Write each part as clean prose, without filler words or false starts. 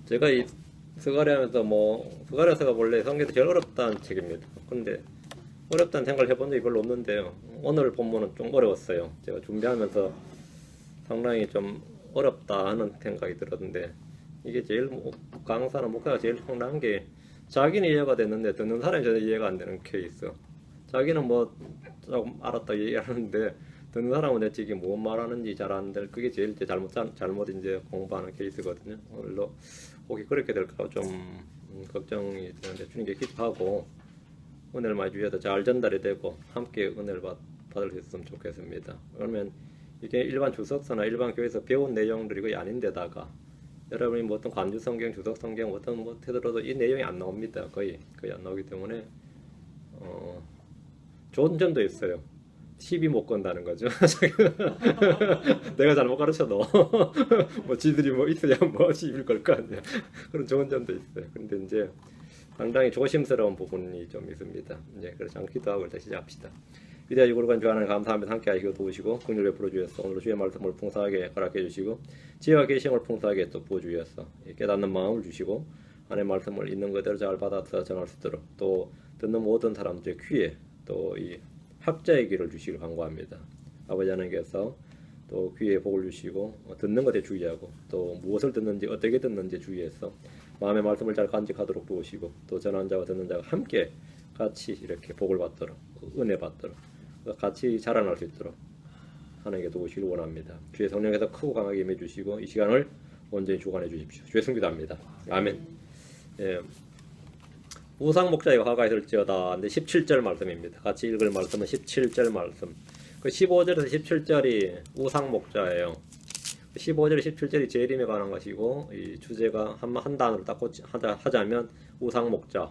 제가 이 스가랴 하면서 스가랴서가 원래 성경에서 제일 어렵다는 책입니다. 근데 어렵다는 생각을 해본 적이 별로 없는데요. 오늘 본문은 좀 어려웠어요. 제가 준비하면서 상당히 좀 어렵다 하는 생각이 들었는데, 이게 제일 강사나 목사가 제일 황당한 게 자기는 이해가 됐는데 듣는 사람이 전혀 이해가 안 되는 케이스. 자기는 조금 알았다 얘기하는데 듣는 사람은 대체 이게 뭔 말하는지 잘 안 될, 그게 제일 잘못 이제 공부하는 케이스거든요. 오늘도 혹시 그렇게 될까 좀 걱정이 되는데, 주님께 기도하고 은혜를 많이 주셔서 잘 전달이 되고 함께 은혜를 받을 수 있으면 좋겠습니다. 그러면 이게 일반 주석서나 일반 교회에서 배운 내용들이 거의 아닌데다가 여러분이 어떤 관주 성경, 주석 성경 어떤 해들어도 이 내용이 안 나옵니다. 거의 안 나오기 때문에 좋은 점도 있어요. 시비 못 건다는 거죠. 내가 잘못 가르쳐도 지들이 있어야 시비를 걸 거 아니야. 그런 좋은 점도 있어요. 근데 이제 상당히 조심스러운 부분이 좀 있습니다. 이제 그래서 기도하고 일단 시작합시다. 위대하시고 거룩한 주 하나님 감사합니다. 함께 하시고 도우시고 긍휼 베풀어 주셔서 오늘 주의 말씀을 풍성하게 허락해 주시고 지혜와 계시를 풍성하게 또 부어 주셔서 깨닫는 마음을 주시고 하나님의 말씀을 있는 그대로 잘 받아서 전할 수 있도록, 또 듣는 모든 사람들의 귀에 또 이 학자의 귀를 주시길 간구합니다. 아버지 하나님께서 또 귀에 복을 주시고 듣는 것에 주의하고 또 무엇을 듣는지 어떻게 듣는지 주의해서 마음의 말씀을 잘 간직하도록 도우시고, 또 전하는 자와 듣는 자가 함께 같이 이렇게 복을 받도록, 은혜 받도록, 같이 자라날 수 있도록 하나님께 도우시길 원합니다. 주의 성령께서 크고 강하게 임해 주시고 이 시간을 온전히 주관해 주십시오. 주의 승기도합니다. 아멘. 예. 우상 목자의 화가 있을지어다. 근데 17절 말씀입니다. 같이 읽을 말씀은 17절 말씀. 그 15절에서 17절이 우상 목자예요. 15절, 17절이 재림에 관한 것이고, 이 주제가 한 단어로 딱 하자면 우상 목자.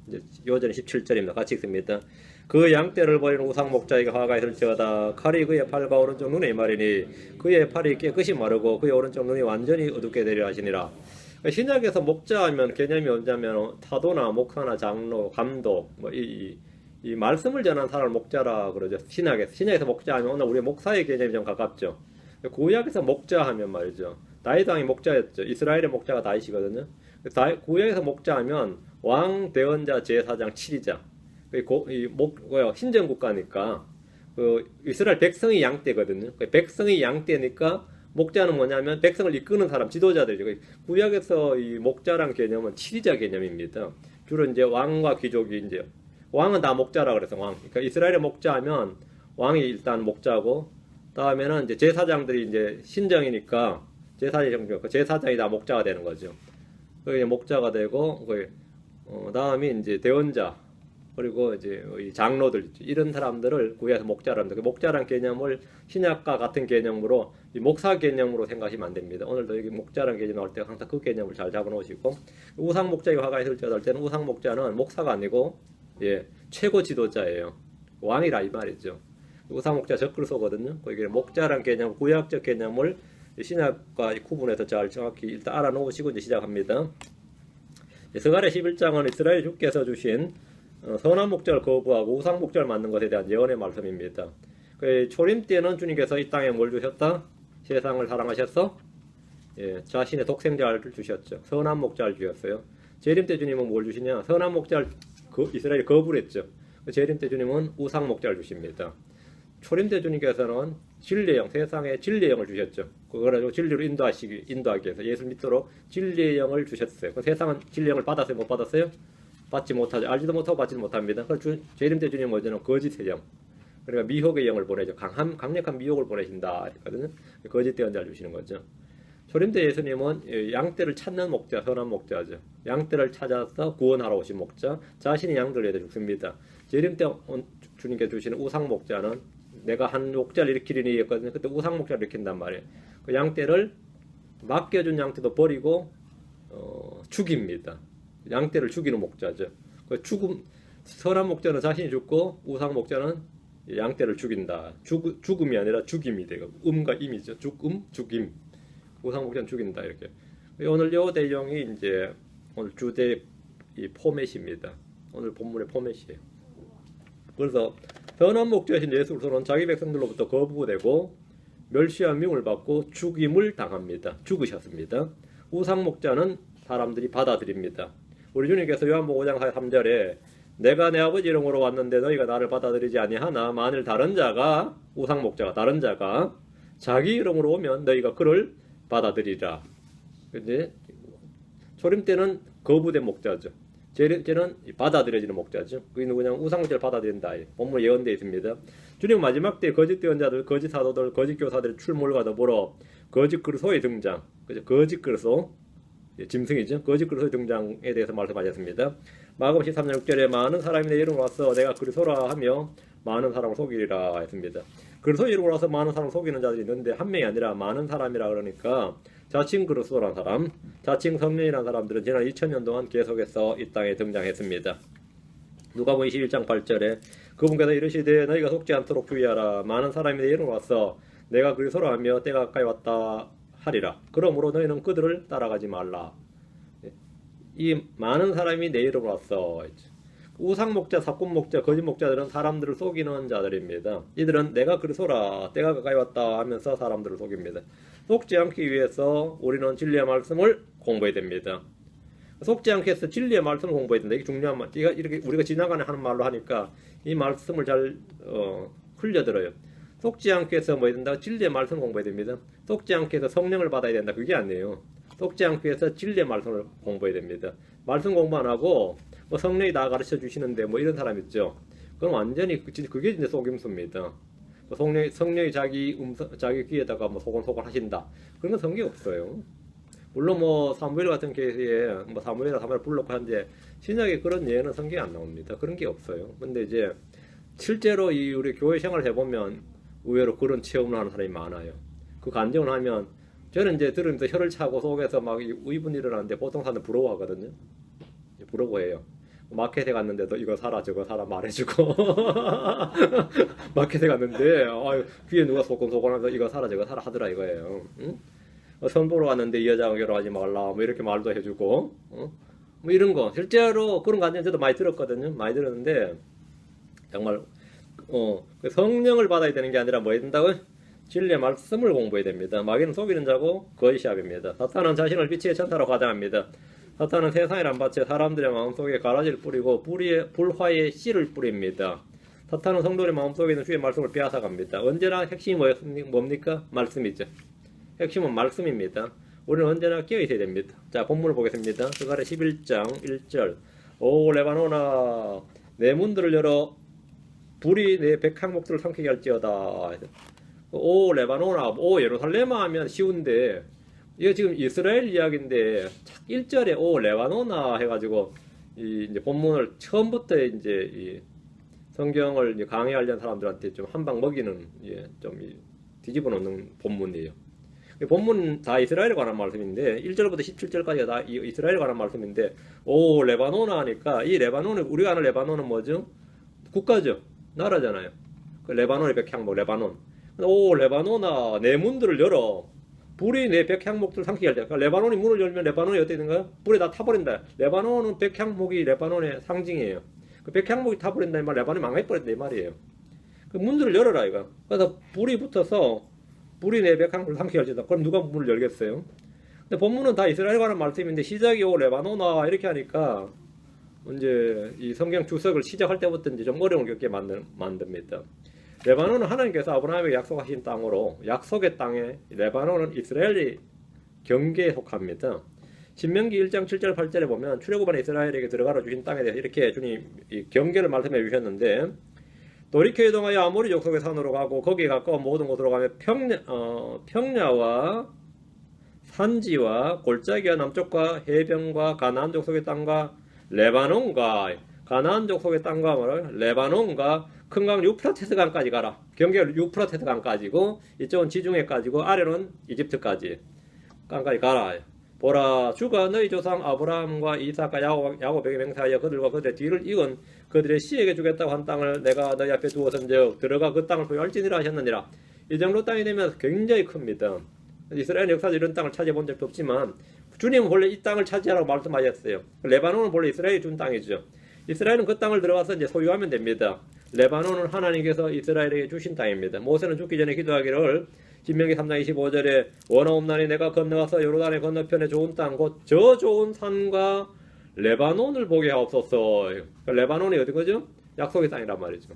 이제 요절은 17절입니다. 같이 읽습니다. 그 양떼를 버리는 우상 목자에게 화가 있을지어다. 칼이 그의 팔과 오른쪽 눈에 말이니 그의 팔이 깨끗이 마르고 그의 오른쪽 눈이 완전히 어둡게 되리라 하시니라. 신약에서 목자하면 개념이 뭐냐면 사도나 목사나 장로, 감독 이 말씀을 전하는 사람을 목자라 그러죠. 신약에서 목자하면 오늘 우리 목사의 개념이 좀 가깝죠. 구약에서 목자하면 말이죠. 다윗 왕이 목자였죠. 이스라엘의 목자가 다윗이거든요. 구약에서 목자하면 왕, 대언자, 제사장, 치리자. 신전 국가니까 이스라엘 백성이 양떼거든요. 백성이 양떼니까 목자는 뭐냐면 백성을 이끄는 사람, 지도자들이죠. 구약에서 이 목자란 개념은 치리자 개념입니다. 주로 이제 왕과 귀족이 이제 왕은 다 목자라 그래서 왕. 그러니까 이스라엘의 목자하면 왕이 일단 목자고, 다음에는 이제 제사장들이 이제 신정이니까 제사장이 다 목자가 되는 거죠. 그게 목자가 되고, 다음이 이제 대언자, 그리고 이제 장로들 있죠. 이런 사람들을 구약에서 목자라 합니다. 목자란 개념을 신약과 같은 개념으로 이 목사 개념으로 생각하시면 안 됩니다. 오늘도 여기 목자란 개념 나올 때 항상 그 개념을 잘 잡아놓으시고, 우상 목자의 화가 있을지어다 할 때는 우상 목자는 목사가 아니고 최고 지도자예요. 왕이라 이 말이죠. 우상 목자 적글소거든요. 이게 목자란 개념, 구약적 개념을 신약과 구분해서 잘 정확히 일단 알아놓으시고 이제 시작합니다. 스가랴 11장은 이스라엘 주께서 주신 선한 목자를 거부하고 우상 목자를 만든 것에 대한 예언의 말씀입니다. 초림 때는 주님께서 이 땅에 뭘 주셨다? 세상을 사랑하셔서 자신의 독생자를 주셨죠. 선한 목자를 주셨어요. 재림 때 주님은 뭘 주시냐? 선한 목자를 이스라엘이 거부를 했죠. 재림 때 주님은 우상 목자를 주십니다. 초림 때 주님께서는 진리의 영, 세상에 진리의 영을 주셨죠. 그걸 가지고 진리로 인도하기 위해서 예수 믿도록 진리의 영을 주셨어요. 세상은 진리의 영을 받았어요? 못 받았어요? 받지 못하죠. 알지도 못하고 받지도 못합니다. 재림 때 주님은 뭐냐면 거짓의 영, 그러니까 미혹의 영을 보내죠. 강력한 미혹을 보내신다 했거든요. 거짓 대언자를 주시는 거죠. 초림 때 예수님은 양떼를 찾는 목자, 선한 목자죠. 양떼를 찾아서 구원하러 오신 목자, 자신이 양들을 위해 죽습니다. 재림 때 주님께 주시는 우상 목자는 내가 한 목자를 일으키리니 했거든요. 그때 우상 목자를 일으킨단 말이에요. 그 양떼를 맡겨준 양떼도 버리고 죽입니다. 양떼를 죽이는 목자죠. 선한 목자는 자신이 죽고 우상 목자는 양떼를 죽인다. 죽음이 아니라 죽임이 돼요. 음과 임이죠. 죽임. 우상 목자는 죽인다 이렇게. 오늘 요 내용이 이제 오늘 주제 이 포맷입니다. 오늘 본문의 포맷이에요. 그래서 선한 목자이신 예수 그리스도는 자기 백성들로부터 거부되고 멸시와 미움을 받고 죽임을 당합니다. 죽으셨습니다. 우상 목자는 사람들이 받아들입니다. 우리 주님께서 요한복음 5장 3절에 내가 내 아버지 이름으로 왔는데 너희가 나를 받아들이지 아니하나 만일 다른 자가 우상 목자가 다른 자가 자기 이름으로 오면 너희가 그를 받아들이라. 근데 초림 때는 거부된 목자죠. 제는 받아들여지는 목자죠. 그게 누구냐? 우상 목자를 받아들인다. 본문 예언되어 있습니다. 주님 마지막 때 거짓 대언자들, 거짓 사도들, 거짓 교사들의 출몰과 더불어 거짓 그리스도의 등장. 그죠? 거짓 그리스도 짐승이죠. 거짓 그리스도의 등장에 대해서 말씀하셨습니다. 마가복음 13장 6절에 많은 사람이 내 이름으로 와서 내가 그리스도라 하며 많은 사람을 속이리라 했습니다. 그리스도 이름으로 와서 많은 사람을 속이는 자들이 있는데 한 명이 아니라 많은 사람이라 그러니까 자칭 그리스도라는 사람, 자칭 성령이라는 사람들은 지난 2000년 동안 계속해서 이 땅에 등장했습니다. 누가복음 21장 8절에 그분께서 이르시되 너희가 속지 않도록 주의하라. 많은 사람이 내 이름으로 와서 내가 그리스도라 하며 때가 가까이 왔다 하리라. 그러므로 너희는 그들을 따라가지 말라. 이 많은 사람이 내 이름으로 왔어. 우상 목자, 사꾼 목자, 거짓 목자들은 사람들을 속이는 자들입니다. 이들은 내가 그리스도라, 때가 가까이 왔다 하면서 사람들을 속입니다. 속지 않기 위해서 우리는 진리의 말씀을 공부해야 됩니다. 속지 않게 해서 진리의 말씀을 공부해야 된다. 이게 중요한 말. 이렇게 우리가 지나가는 하는 말로 하니까 이 말씀을 잘 흘려들어요. 속지 않게 해서 뭐 해야 된다? 진리의 말씀을 공부해야 됩니다. 속지 않게 해서 성령을 받아야 된다. 그게 아니에요. 속지 않게 해서 진리의 말씀을 공부해야 됩니다. 말씀 공부 안 하고 뭐 성령이 다 가르쳐 주시는데 뭐 이런 사람 있죠. 그건 완전히 그게 진짜 속임수입니다. 성령이 자기 귀에다가 뭐 소곤소곤 하신다. 그런 건 성경에 없어요. 물론 뭐 사무엘 같은 케이스에 뭐 사무엘을 불렀고 한데 신약에 그런 예는 성경에 안 나옵니다. 그런 게 없어요. 근데 이제 실제로 이 우리 교회 생활을 해보면 의외로 그런 체험을 하는 사람이 많아요. 그 간증을 하면 저는 이제 들으면서 혀를 차고 속에서 막 의분이 일어나는데 보통 사람들 부러워하거든요. 부러워해요. 마켓에 갔는데도 이거 사라 저거 사라 말해주고 마켓에 갔는데 귀에 누가 소곤소곤하면서 이거 사라 저거 사라 하더라 이거예요. 응? 선 보러 갔는데 이 여자랑 결혼하지 말라 뭐 이렇게 말도 해주고 뭐 이런 거 실제로 그런 간증 저도 많이 들었거든요. 많이 들었는데 정말 성령을 받아야 되는 게 아니라 뭐 해야 된다고? 진리의 말씀을 공부해야 됩니다. 마귀는 속이는 자고 거짓이압입니다. 사탄은 자신을 빛의 천사로 가장합니다. 사탄은 세상이란 밭에 사람들의 마음속에 가라지를 뿌리고 불화의 씨를 뿌립니다. 사탄은 성도의 마음속에 있는 주의 말씀을 빼앗아갑니다. 언제나 핵심이 뭡니까? 말씀이죠. 핵심은 말씀입니다. 우리는 언제나 깨어있어야 됩니다. 자, 본문을 보겠습니다. 스가랴 11장 1절 오 레바논아 내 문들을 열어 불이 내 백항목들을 삼키게 할지어다. 오 레바논아 오 예루살렘아 하면 쉬운데 이거 지금 이스라엘 이야기인데 1절에 오 레바논아 해가지고 이제 본문을 처음부터 이제 이 성경을 이제 강의하려는 사람들한테 좀 한 방 먹이는 좀 뒤집어 놓는 본문이에요. 본문 다 이스라엘에 관한 말씀인데 1절부터 17절까지가 다 이스라엘에 관한 말씀인데 오 레바논아 하니까 이 레바논은 우리가 아는 레바논은 뭐죠? 국가죠. 나라잖아요. 그 레바논의 백향목 레바논. 오 레바논아 내 문들을 열어 불이 내 백향목들을 삼키게 할 때. 그러니까 레바논이 문을 열면 레바논이 어떻게 되는가요? 불이 다 타버린다. 레바논은 백향목이 레바논의 상징이에요. 그 백향목이 타버린다 이 말 레바논이 망해버린다 이 말이에요. 그 문들을 열어라 이거. 그래서 불이 붙어서 불이 내 백향목을 삼키게 할지다. 그럼 누가 문을 열겠어요? 근데 본문은 다 이스라엘 관한 말씀인데 시작이 오 레바논아 이렇게 하니까 이제 이 성경 주석을 시작할 때부터 이제 좀 어려움을 겪게 만듭니다. 레바논은 하나님께서 아브라함에게 약속하신 땅으로 약속의 땅에 레바논은 이스라엘이 경계에 속합니다. 신명기 1장 7절 8절에 보면 출애굽한 이스라엘에게 들어가라 주신 땅에 대해서 이렇게 주님 이 경계를 말씀해 주셨는데 돌이켜 이동하여 아모리 족속의 산으로 가고 거기에 가까운 모든 곳으로 가며 평야와 산지와 골짜기와 남쪽과 해변과 가나안 족속의 땅과 레바논과 가나안 족속의 땅과 레바논과 큰 강 유프라테스 강까지 가라. 경계가 유프라테스 강까지고 이쪽은 지중해까지고 아래는 이집트까지 강까지 가라. 보라 주가 너희 조상 아브라함과 이삭과 야곱에게 맹세하여 그들과 그들의 뒤를 이은 그들의 씨에게 주겠다고 한 땅을 내가 너희 앞에 두었은즉 들어가 그 땅을 소유할지니라 하셨느니라. 이 정도 땅이 되면 굉장히 큽니다. 이스라엘 역사적 이런 땅을 차지해 본 적도 없지만 주님은 원래 이 땅을 차지하라고 말씀하셨어요. 레바논은 원래 이스라엘이 준 땅이죠. 이스라엘은 그 땅을 들어가서 이제 소유하면 됩니다. 레바논은 하나님께서 이스라엘에게 주신 땅입니다. 모세는 죽기 전에 기도하기를 신명기 3장 25절에 원하옵나니 내가 건너가서 요르단의 건너편에 좋은 땅 곧 저 좋은 산과 레바논을 보게 하옵소서. 그러니까 레바논이 어디 거죠? 약속의 땅이란 말이죠.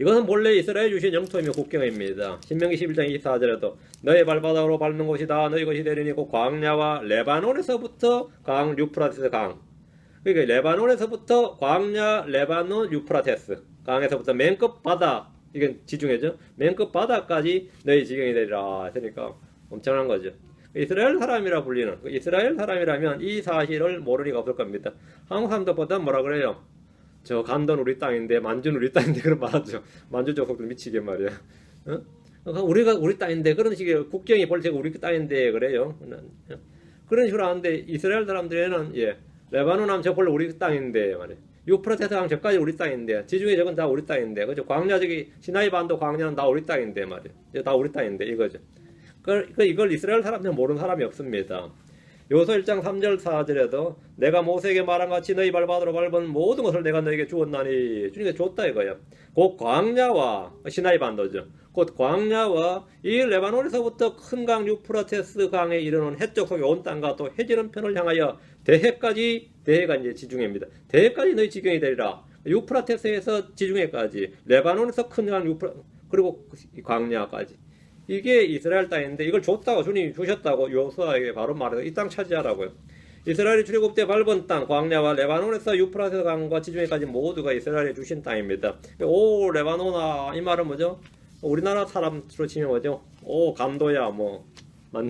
이것은 본래 이스라엘 주신 영토이며 국경입니다. 신명기 11장 24절에도 너의 발바닥으로 밟는 곳이 다 너희 것이 되리니 곧 광야와 레바논에서부터 강 유프라테스 강. 그러니까 레바논에서부터 광야, 레바논, 유프라테스 강에서부터 맨 끝 바다, 이건 지중해죠. 맨 끝 바다까지 너희 지경이 되리라 했으니까 엄청난 거죠. 이스라엘 사람이라 불리는, 이스라엘 사람이라면 이 사실을 모를 리가 없을 겁니다. 한국 사람들보다 뭐라 그래요? 저 간도는 우리 땅인데 만주는 우리 땅인데 그런 말하죠. 만주 족속들 미치게 말이야. 어? 우리가 우리 땅인데 그런 식의 국경이 벌써 우리 땅인데 그래요. 그런 식으로 하는데 이스라엘 사람들에는 예, 레바논 하면 저 본래 우리 땅인데 말이야. 유프라테스 하면 저까지 우리 땅인데 지중해 저건 다 우리 땅인데 그죠? 광야 저기 시나이 반도 광야는 다 우리 땅인데 말이야. 다 우리 땅인데 이거죠. 이걸 이스라엘 사람들은 모르는 사람이 없습니다. 요서 1장 3절 4절에도 내가 모세에게 말한 같이 너희 발바닥으로 밟은 모든 것을 내가 너에게 주었나니 주님께 줬다 이거예요. 곧 광야와 시나이 반도죠. 곧 광야와 이 레바논에서부터 큰 강 유프라테스 강에 이르는 해쪽 속의 온 땅과 또 해지는 편을 향하여 대해까지, 대해가 이제 지중해입니다. 대해까지 너희 지경이 되리라. 유프라테스에서 지중해까지, 레바논에서 큰 강 그리고 광야까지. 이게 이스라엘 땅인데 이걸 줬다고 주님이 주셨다고 요수아에게 바로 말해서 이 땅 차지하라고요. 이스라엘이 출애굽 때 밟은 땅 광야와 레바논에서 유프라테스 강과 지중해까지 모두가 이스라엘이 주신 땅입니다. 오 레바논아 이 말은 뭐죠? 우리나라 사람으로 치면 뭐죠? 오 감도야 뭐 맞나?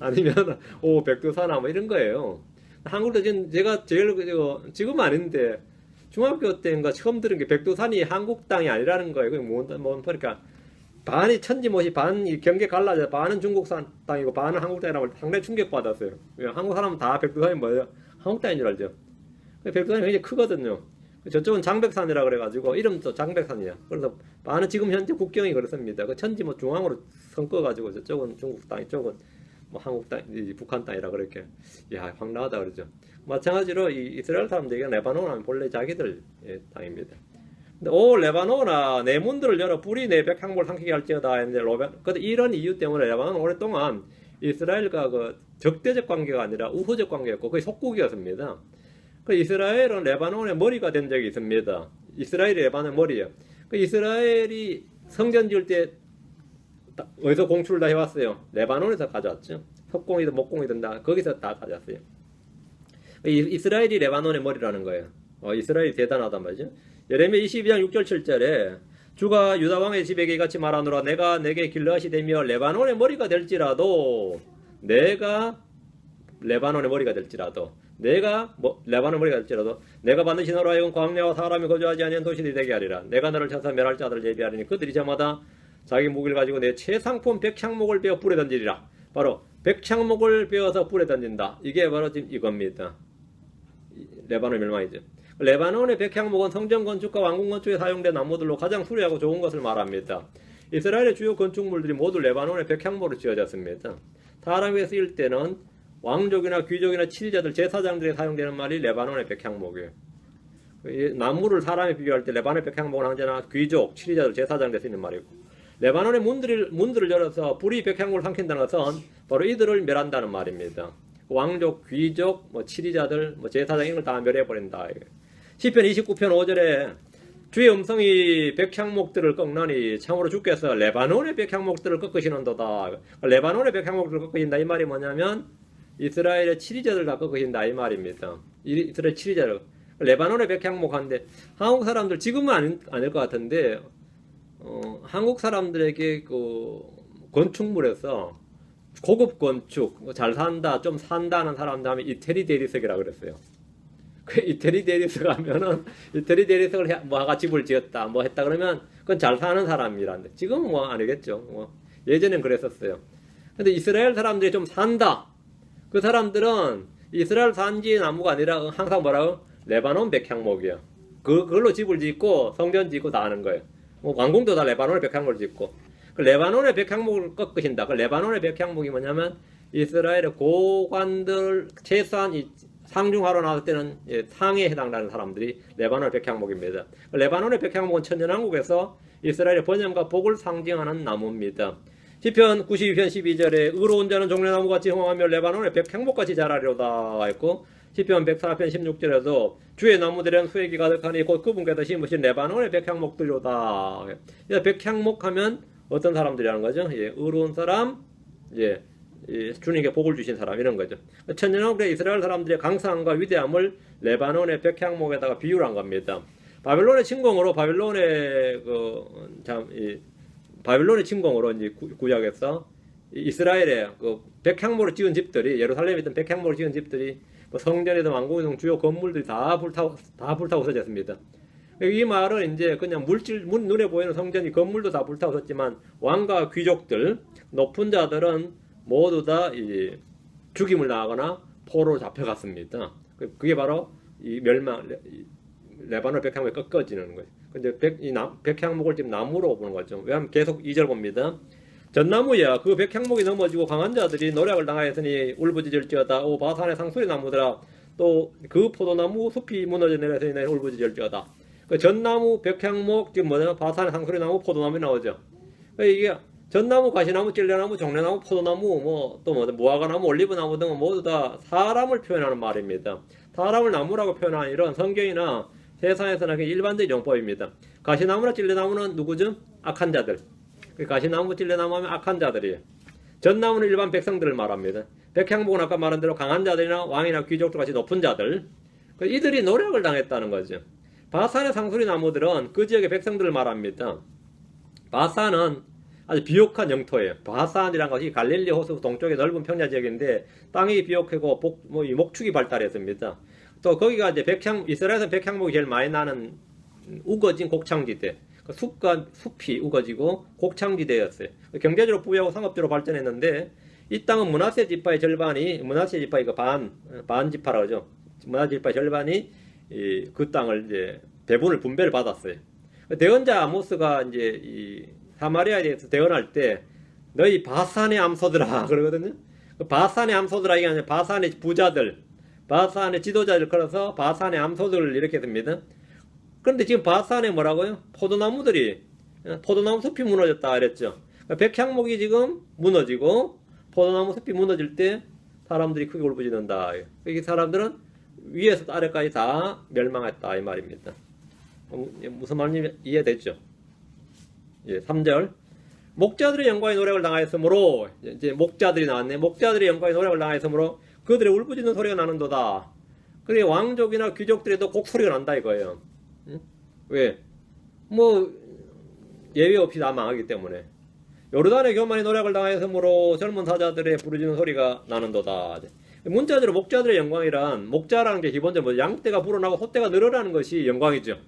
아니면 오 백두산아 뭐 이런 거예요. 한국도 지금 제가 제일 지금 아닌데 중학교 때인가 처음 들은 게 백두산이 한국 땅이 아니라는 거예요. 그게 뭐 그러니까 반이 천지못이 반 경계 갈라져 반은 중국산 땅이고 반은 한국 땅이라고 상당히 충격받았어요. 한국 사람은 다 백두산이 뭐예요? 한국 땅인 줄 알죠. 백두산이 굉장히 크거든요. 저쪽은 장백산이라 그래가지고 이름도 장백산이야. 그래서 반은 지금 현재 국경이 그렇습니다. 그 천지못 중앙으로 섞어가지고 저쪽은 중국 땅, 이쪽은 뭐 한국 땅, 북한 땅이라 그렇게 야 황당하다 그러죠. 마찬가지로 이 이스라엘 사람들에게 레바논 하면 본래 자기들 땅입니다. 오 레바논아 내 문들을 열어 불이 내 백향목을 삼키게 할지어다 했는데 이런 이유 때문에 레바논은 오랫동안 이스라엘과 그 적대적 관계가 아니라 우호적 관계였고 거의 속국이었습니다. 그 이스라엘은 레바논의 머리가 된 적이 있습니다. 이스라엘이 레바논의 머리예요. 그 이스라엘이 성전 지을 때 어디서 공출을 다 해왔어요? 레바논에서 가져왔죠. 석공이든 목공이든 다 거기서 다 가져왔어요. 이스라엘이 레바논의 머리라는 거예요. 이스라엘이 대단하단 말이죠. 예레미야 22장 6절 7절에 주가 유다 왕의 집에게 같이 말하노라 내가 내게 길르앗이 되며 레바논의 머리가 될지라도 내가 레바논의 머리가 될지라도 내가 레바논의 머리가 될지라도 내가 반드시 너로 하여금 광야와 사람이 거주하지 아니한 도시들이 되게 하리라. 내가 너를 쳐서 멸할 자들을 예비하리니 그들이 저마다 자기 무기를 가지고 내 최상품 백향목을 베어 불에 던지리라. 바로 백향목을 베어서 불에 던진다. 이게 바로 지금 이겁니다. 레바논 멸망이죠. 레바논의 백향목은 성전 건축과 왕궁 건축에 사용된 나무들로 가장 수려하고 좋은 것을 말합니다. 이스라엘의 주요 건축물들이 모두 레바논의 백향목으로 지어졌습니다. 사람에게 쓰일 때는 왕족이나 귀족이나 치리자들, 제사장들에 사용되는 말이 레바논의 백향목이에요. 나무를 사람에 비교할 때 레바논의 백향목은 언제나 귀족, 치리자들, 제사장들에 쓰이는 말이고 레바논의 문들을 열어서 불이 백향목을 삼킨다는 것은 바로 이들을 멸한다는 말입니다. 왕족, 귀족, 치리자들, 제사장 이런 걸 다 멸해버린다. 시편 29편 5절에 주의 음성이 백향목들을 꺾나니 참으로 주께서 레바논의 백향목들을 꺾으시는도다. 레바논의 백향목들을 꺾으신다 이 말이 뭐냐면 이스라엘의 치리자들 다 꺾으신다 이 말입니다. 이스라엘 치리자들 레바논의 백향목한데 한국 사람들 지금은 아닐 것 같은데 한국 사람들에게 그 건축물에서 고급 건축 잘 산다 좀 산다는 사람들 하면 이태리 대리석이라고 그랬어요. 그 이태리 대리석 하면은 이태리 대리석을 뭐가 집을 지었다 뭐 했다 그러면 그건 잘 사는 사람이란데 지금은 뭐 아니겠죠. 예전엔 그랬었어요. 근데 이스라엘 사람들이 좀 산다. 그 사람들은 이스라엘 산지 나무가 아니라 항상 뭐라고 레바논 백향목이야. 그걸로 집을 짓고 성전 짓고 다 하는 거예요. 왕궁도 다 레바논의 백향목을 짓고. 그 레바논의 백향목을 꺾으신다. 그 레바논의 백향목이 뭐냐면 이스라엘의 고관들 최소한 상중하로 나왔을 때는 상에 해당하는 사람들이 레바논 백향목입니다. 레바논의 백향목은 천년왕국에서 이스라엘의 번영과 복을 상징하는 나무입니다. 시편 92편 12절에 의로운 자는 종려나무같이 홍하며 레바논의 백향목같이 자라리로다 했고, 시편 104편 16절에도 주의 나무들은 수액이 가득하니 곧 그분께서 심으신 레바논의 백향목들로다. 백향목 하면 어떤 사람들이라는 거죠? 의로운 사람, 주님께 복을 주신 사람, 이런 거죠. 천년왕국의 이스라엘 사람들의 강성함과 위대함을 레바논의 백향목에다가 비유를 한 겁니다. 바벨론의 침공으로 바벨론의 침공으로 이제 구약에서 이스라엘의 그 백향목을 지은 집들이, 예루살렘에 있던 백향목을 지은 집들이 뭐 성전이든 왕궁이든 주요 건물들이 다 불타고 없어졌습니다. 이 말은 이제 그냥 눈에 보이는 성전이, 건물도 다 불타고 없었지만 왕과 귀족들, 높은 자들은 모두 다 죽임을 당하거나 포로로 잡혀갔습니다. 그게 바로 이 레바논 백향목이 꺾어지는 거예요. 근데 백향목을 지금 나무로 보는 거죠. 왜냐하면 계속 2절 봅니다. 전나무야 그 백향목이 넘어지고 강한 자들이 노략을 당하였으니 울부짖을지어다. 오 바산의 상수리 나무들아, 또 그 포도나무 숲이 무너져 내려서니 울부짖을지어다. 그 전나무, 백향목, 지금 뭐냐, 바산의 상수리 나무, 포도나무 나오죠. 이게 전나무, 가시나무, 찔레나무, 종려나무, 포도나무, 무화과나무, 올리브나무 등은 모두 다 사람을 표현하는 말입니다. 사람을 나무라고 표현하는 이런 성경이나 세상에서는 일반적인 용법입니다. 가시나무나 찔레나무는 누구죠? 악한 자들. 가시나무, 찔레나무 하면 악한 자들이에요. 전나무는 일반 백성들을 말합니다. 백향목은 아까 말한 대로 강한 자들이나 왕이나 귀족들 같이 높은 자들, 이들이 노력을 당했다는 거죠. 바산의 상수리 나무들은 그 지역의 백성들을 말합니다. 바산은 아주 비옥한 영토예요. 바산이란 것이 갈릴리 호수 동쪽의 넓은 평야 지역인데 땅이 비옥하고 목축이 발달했습니다. 또 거기가 이제 이스라엘에서 백향목이 제일 많이 나는 우거진 곡창지대, 숲이 우거지고 곡창지대였어요. 경제적으로 부유하고 상업적으로 발전했는데, 이 땅은 므낫세 지파의 절반이, 므낫세 지파의 반 지파라고 하죠. 므낫세 지파의 절반이 그 땅을 이제 분배를 받았어요. 대언자 아모스가 이제 이 사마리아에 대해서 대언할 때 너희 바산의 암소들아 그러거든요. 바산의 암소들아, 이게 아니라 바산의 부자들, 바산의 지도자들, 걸어서 바산의 암소들을 이렇게 씁니다. 그런데 지금 바산에 뭐라고요? 포도나무 숲이 무너졌다 그랬죠. 백향목이 지금 무너지고 포도나무 숲이 무너질 때 사람들이 크게 울부짖는다. 이 사람들은 위에서 아래까지 다 멸망했다 이 말입니다. 무슨 말인지 이해됐죠? 3절. 목자들의 영광의 노력을 당하였으므로, 이제 목자들이 나왔네. 목자들의 영광의 노력을 당하였으므로 그들의 울부짖는 소리가 나는도다. 그래, 왕족이나 귀족들에도 곡소리가 난다 이거예요. 왜? 예외 없이 다 망하기 때문에. 요르단의 교만이 노력을 당하였으므로 젊은 사자들의 부르짖는 소리가 나는도다. 문자적으로 목자들의 영광이란, 목자라는 게 기본적으로 양떼가 불어나고 소떼가 늘어나는 것이 영광이죠.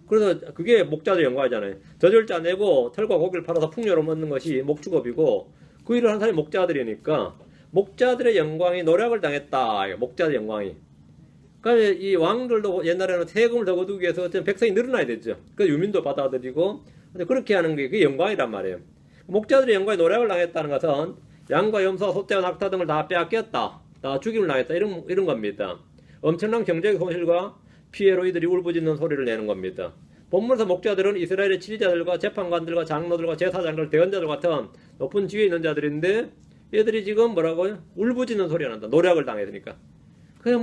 그래서 그게 목자들의 영광이잖아요. 젖을 내고 털과 고기를 팔아서 풍요로 먹는 것이 목축업이고, 그 일을 하는 사람이 목자들이니까 목자들의 영광이 노력을 당했다. 목자들의 영광이. 그러니까 이 왕들도 옛날에는 세금을 더 거두기 위해서 백성이 늘어나야 됐죠. 그래서 유민도 받아들이고, 근데 그렇게 하는 게 그게 영광이란 말이에요. 목자들의 영광이 노력을 당했다는 것은 양과 염소, 소떼와 낙타 등을 다 빼앗겼다, 다 죽임을 당했다, 이런 겁니다. 엄청난 경제적 손실과 피해로 이들이 울부짖는 소리를 내는 겁니다. 본문에서 목자들은 이스라엘의 지리자들과 재판관들과 장로들과 제사장들, 대언자들 같은 높은 지위에 있는 자들인데, 얘들이 지금 뭐라고요? 울부짖는 소리가 난다. 노력을 당했으니까. 그게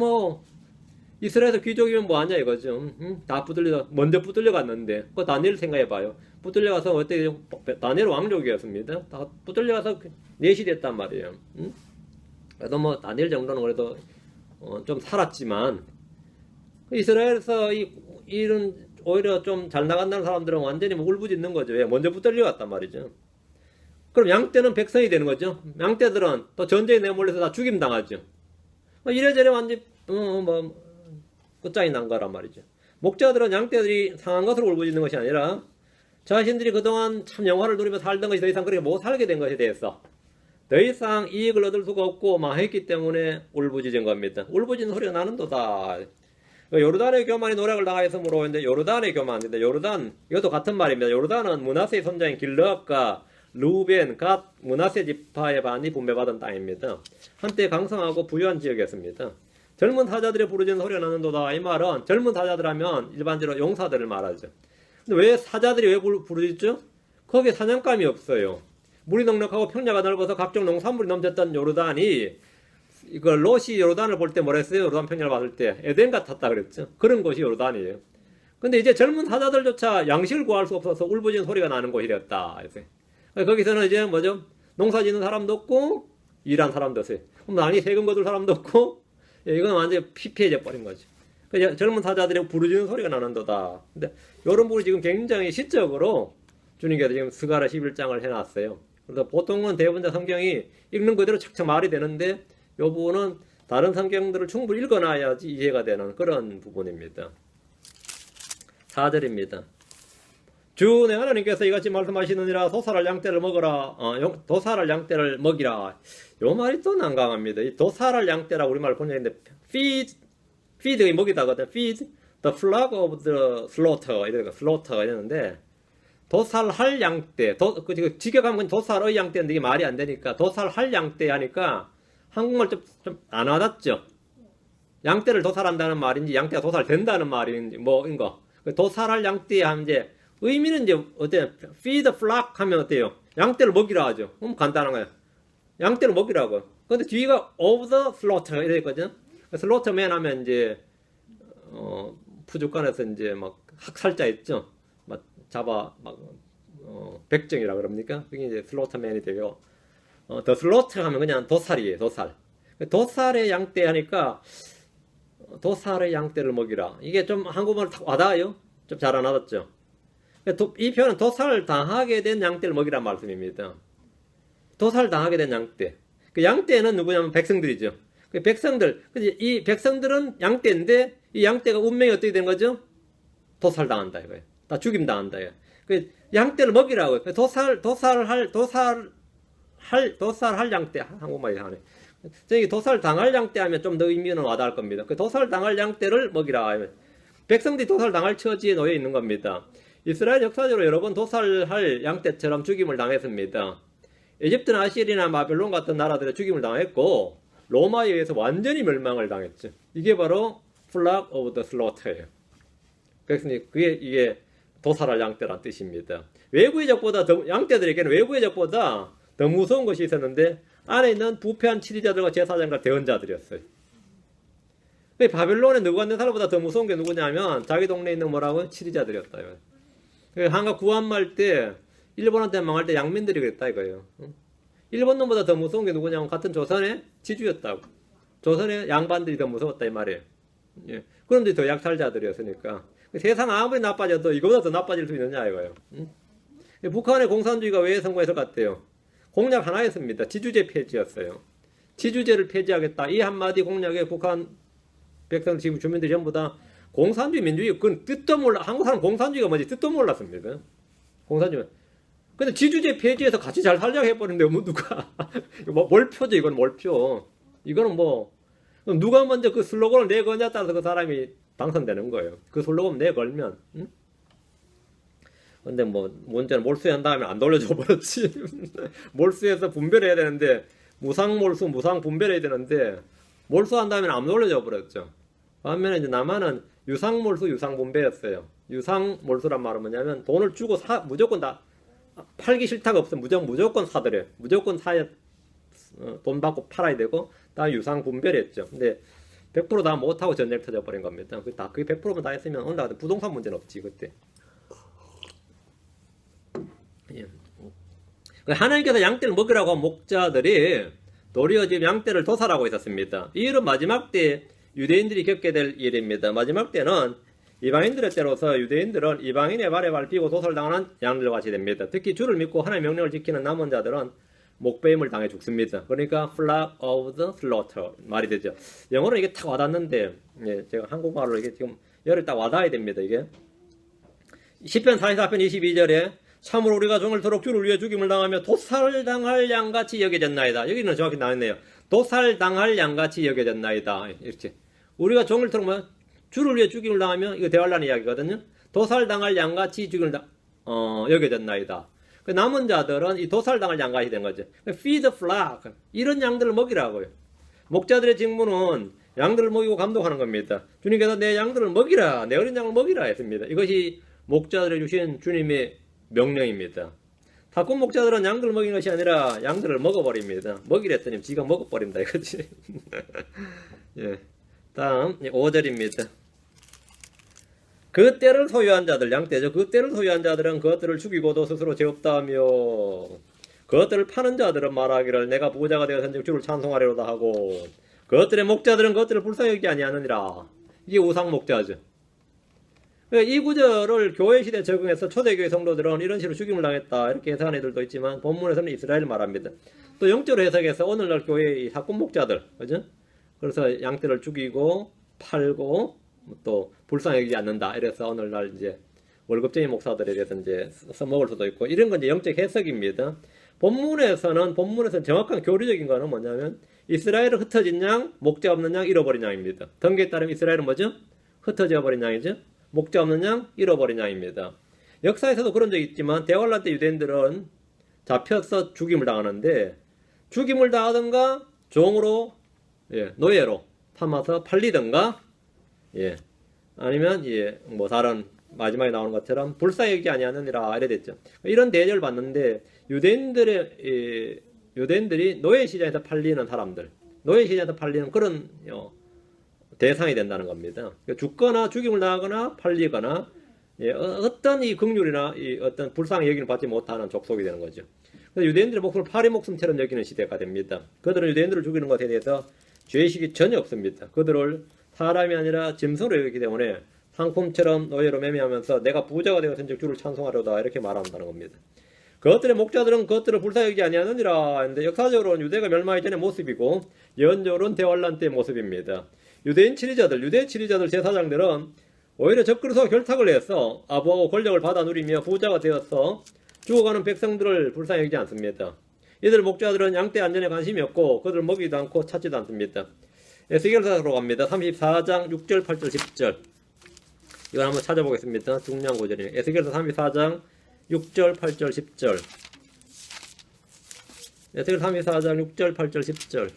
이스라엘에서 귀족이면 뭐하냐 이거죠. 다 먼저 붙들려 갔는데, 그 다니엘 생각해봐요. 붙들려 가서 어때? 다니엘 왕족이었습니다. 다 붙들려 가서 내시됐단 말이에요. 그래도 다니엘 정도는 그래도 좀 살았지만, 이스라엘에서 이런 오히려 좀 잘 나간다는 사람들은 완전히 울부짖는 거죠. 왜? 먼저 붙들려 갔단 말이죠. 그럼 양떼는 백성이 되는 거죠. 양떼들은 또 전쟁에 내몰려서 다 죽임 당하죠. 이래저래 완전 끝장이 난 거란 말이죠. 목자들은 양떼들이 상한 것으로 울부짖는 것이 아니라 자신들이 그동안 참 영화를 누리며 살던 것이 더 이상 그렇게 못 살게 된 것에 대해서 더 이상 이익을 얻을 수가 없고 망했기 때문에 울부짖은 겁니다. 울부짖는 소리가 나는도다. 요르단의 교만이 노력을 당하였으므로, 근데 요르단의 교만인데, 요르단, 이것도 같은 말입니다. 요르단은 므낫세의 손자인 길르앗과 루벤, 므낫세 지파의 반이 분배받은 땅입니다. 한때 강성하고 부유한 지역이었습니다. 젊은 사자들이 부르짖는 소리가 나는도다. 이 말은 젊은 사자들 하면 일반적으로 용사들을 말하죠. 근데 왜 사자들이 왜 부르짖죠? 거기에 사냥감이 없어요. 물이 넉넉하고 평야가 넓어서 각종 농산물이 넘쳤던 요르단이 이거 롯이 요르단을 볼 때 뭐랬어요? 요르단 평야를 봤을 때 에덴 같았다 그랬죠. 그런 곳이 요르단이에요. 근데 이제 젊은 사자들조차 양식을 구할 수 없어서 울부짖는 소리가 나는 곳이랬다. 거기서는 이제 뭐죠? 농사 짓는 사람도 없고 일한 사람도 없어요. 그럼 아니 세금 거둘 사람도 없고 이건 완전히 피폐해져 버린 거죠. 젊은 사자들이 부르짖는 소리가 나는도다. 근데 이런 부분이 지금 굉장히 시적으로 주님께서 지금 스가랴 11장을 해놨어요. 그래서 보통은 대부분 성경이 읽는 그대로 착착 말이 되는데 이 부분은 다른 성경들을 충분히 읽어놔야지 이해가 되는 그런 부분입니다. 4절입니다. 주 내 하나님께서 이같이 말씀하시느니라. 도살할 양떼를 먹어라. 도살할 양떼를 먹이라. 요 말이 또 난감합니다. 이 도살할 양떼라고 우리말 번역했는데 feed가 먹이다거든. feed the flock of the slaughter 이러니까 slaught가 이러는데 도살할 양떼. 직역하면 건 도살의 양떼인데 이게 말이 안 되니까 도살할 양떼 하니까 한국말 좀 안 와닿죠. 양떼를 도살한다는 말인지 양떼가 도살된다는 말인지 뭐인 거. 도살할 양떼 하면 이제 의미는 이제 어때요? feed the flock 하면 어때요? 양떼를 먹이라 하죠. 그럼 간단한 거예요. 양떼를 먹이라고. 근데 뒤가 of the slaughter 이래 있거든요. slaughterman 하면 이제 푸주간에서 이제 막 학살자 있죠. 막 잡아 막 백정이라 그럽니까? 그게 이제 slaughterman이 되고 the slaughter 하면 그냥 도살이에요. 도살. 도살의 양떼 하니까 도살의 양떼를 먹이라. 이게 좀 한국말 딱 와닿아요? 좀 잘 안 와닿죠? 이 표현은 도살 당하게 된 양떼를 먹이란 말씀입니다. 도살 당하게 된 양떼. 그 양떼는 누구냐면 백성들이죠. 그 백성들, 이 백성들은 양떼인데 이 양떼가 운명이 어떻게 된 거죠? 도살 당한다 이거예요. 다 죽임 당한다 이거예요. 그 양떼를 먹이라고. 도살할 양떼. 한국말이 하네. 저기 도살 당할 양떼 하면 좀 더 의미는 와닿을 겁니다. 그 도살 당할 양떼를 먹이라. 백성들이 도살 당할 처지에 놓여 있는 겁니다. 이스라엘 역사적으로 여러 번 도살할 양떼처럼 죽임을 당했습니다. 에집트나 아시리나 바벨론 같은 나라들의 죽임을 당했고 로마에 의해서 완전히 멸망을 당했죠. 이게 바로 flock of the slaughter예요. 그래서 이게 도살할 양떼란 뜻입니다. 외부의 적보다 양떼들에게는 외부의 적보다 더 무서운 것이 있었는데 안에 있는 부패한 치리자들과 제사장과 대언자들이었어요. 바벨론의 느부갓네살보다 더 무서운 게 누구냐면 자기 동네에 있는 뭐라고? 치리자들이었다. 한가 구한말 때 일본한테 망할 때 양민들이 그랬다 이거예요. 일본 놈보다 더 무서운 게 누구냐면 같은 조선의 지주였다고. 조선의 양반들이 더 무서웠다 이 말이에요. 예. 그런데 더 약탈자들이었으니까 세상 아무리 나빠져도 이거보다 더 나빠질 수 있느냐 이거예요. 북한의 공산주의가 왜 성공했을 것 같아요? 공약 하나였습니다. 지주제 폐지였어요. 지주제를 폐지하겠다. 이 한마디 공약에 북한 백성 지금 주민들이 전부 다 공산주의 민주주의 그건 뜻도 몰라. 한국 사람 공산주의가 뭔지 뜻도 몰랐습니다. 공산주의. 근데 지주제 폐지해서 같이 잘 살자고 해버리는데 뭐 누가 몰표죠. 이건 몰표. 이거는 뭐 누가 먼저 그 슬로건을 내거냐에 따라서 그 사람이 당선되는 거예요. 그 슬로건 내걸면. 응? 근데 뭐 문제는 몰수한 다음에 안 돌려줘 버렸지. 몰수해서 분별해야 되는데 무상몰수 무상분별해야 되는데 몰수한 다음에 안 돌려줘 버렸죠. 반면에 이제 남한은 유상몰수 유상분배였어요. 유상몰수란 말은 뭐냐면 돈을 주고 무조건 다 팔기 싫다가 없으면 무조건 사들여요. 무조건 사야 돈 받고 팔아야 되고 다음에 유상분별했죠. 근데 100% 다 못하고 전쟁 터져버린 겁니다. 그게 100%만 다 했으면 오늘 같은 부동산 문제는 없지 그때. 예. 하나님께서 양떼를 먹으라고 한 목자들이 도리어 지금 양떼를 도살하고 있었습니다. 이 일은 마지막 때 유대인들이 겪게 될 일입니다. 마지막 때는 이방인들의 때로서 유대인들은 이방인의 발에 밟히고 도살당하는 양들과 같이 됩니다. 특히 주를 믿고 하나님의 명령을 지키는 남은 자들은 목배임을 당해 죽습니다. 그러니까 flock of the slaughter 말이 되죠. 영어로 이게 딱 와닿는데 예, 제가 한국말로 이게 지금 열을 딱 와닿아야 됩니다. 이게 시편 44편 22절에 참으로 우리가 종을 토록 주를 위해 죽임을 당하며 도살당할 양같이 여겨졌나이다. 여기는 정확히 나왔네요. 도살당할 양같이 여겨졌나이다. 이렇게 우리가 종을 토록 주를 위해 죽임을 당하며 이거 대환란 이야기거든요. 도살당할 양같이 여겨졌나이다. 남은 자들은 이 도살당할 양같이 된 거죠. feed the flock 이런 양들을 먹이라고요. 목자들의 직무는 양들을 먹이고 감독하는 겁니다. 주님께서 내 양들을 먹이라, 내 어린 양을 먹이라 했습니다. 이것이 목자들에 주신 주님의 명령입니다. 닭꾼 목자들은 양들을 먹이는 것이 아니라 양들을 먹어버립니다. 먹이랬더니 지가 먹어버린다 이거지. 예. 다음 5절입니다. 그 떼를 소유한 자들, 양떼죠. 그 떼를 소유한 자들은 그것들을 죽이고도 스스로 죄 없다하며 그것들을 파는 자들은 말하기를 내가 부자가 되어서 주를 찬송하리로다 하고 그것들의 목자들은 그것들을 불쌍히 여기지 아니하느니라. 이게 우상 목자죠. 이 구절을 교회 시대에 적용해서 초대교회 성도들은 이런 식으로 죽임을 당했다 이렇게 해석하는 애들도 있지만 본문에서는 이스라엘을 말합니다. 또 영적으로 해석해서 오늘날 교회의 사꾼 목자들, 그죠? 그래서 양떼를 죽이고 팔고 또 불쌍히 여기지 않는다. 이래서 오늘날 이제 월급쟁이 목사들에 대해서 이제 써먹을 수도 있고 이런 건 이제 영적 해석입니다. 본문에서는 정확한 교리적인 거는 뭐냐면 이스라엘은 흩어진 양, 목자 없는 양, 잃어버린 양입니다. 등기에 따르면 이스라엘은 뭐죠? 흩어져 버린 양이죠. 목자 없는 양, 잃어버린 양입니다. 역사에서도 그런 적이 있지만 대환란 때 유대인들은 잡혀서 죽임을 당하는데 죽임을 당하든가 종으로 노예로 삼아서 팔리든가 아니면 뭐 다른 마지막에 나오는 것처럼 불쌍히 여기지 아니하느니라 이래 됐죠. 이런 대접을 받는데 유대인들이 노예 시장에서 팔리는 사람들, 노예 시장에서 팔리는 그런 대상이 된다는 겁니다. 죽거나 죽임을 당하거나 팔리거나 어떤 이 긍휼이나 어떤 불쌍히 여기를 받지 못하는 족속이 되는 거죠. 그래서 유대인들의 목숨을 파리 목숨처럼 여기는 시대가 됩니다. 그들은 유대인들을 죽이는 것에 대해서 죄의식이 전혀 없습니다. 그들을 사람이 아니라 짐승으로 여기기 때문에 상품처럼 노예로 매매하면서 내가 부자가 되었은즉 주를 찬송하려다 이렇게 말한다는 겁니다. 그것들의 목자들은 그것들을 불쌍히 여기지 아니하느니라 했는데 역사적으로는 유대가 멸망하기 전의 모습이고 예언적으로는 대환란 때의 모습입니다. 유대 치리자들 제사장들은 오히려 적그리스도와 결탁을 해서 아부하고 권력을 받아 누리며 부자가 되어서 죽어가는 백성들을 불쌍히 여기지 않습니다. 이들 목자들은 양떼 안전에 관심이 없고 그들을 먹이지도 않고 찾지도 않습니다. 에스겔서로 갑니다. 34장 6절 8절 10절 이걸 한번 찾아보겠습니다. 중요한 구절이에요. 에스겔서 34장 6절 8절 10절 에스겔 34장 6절 8절 10절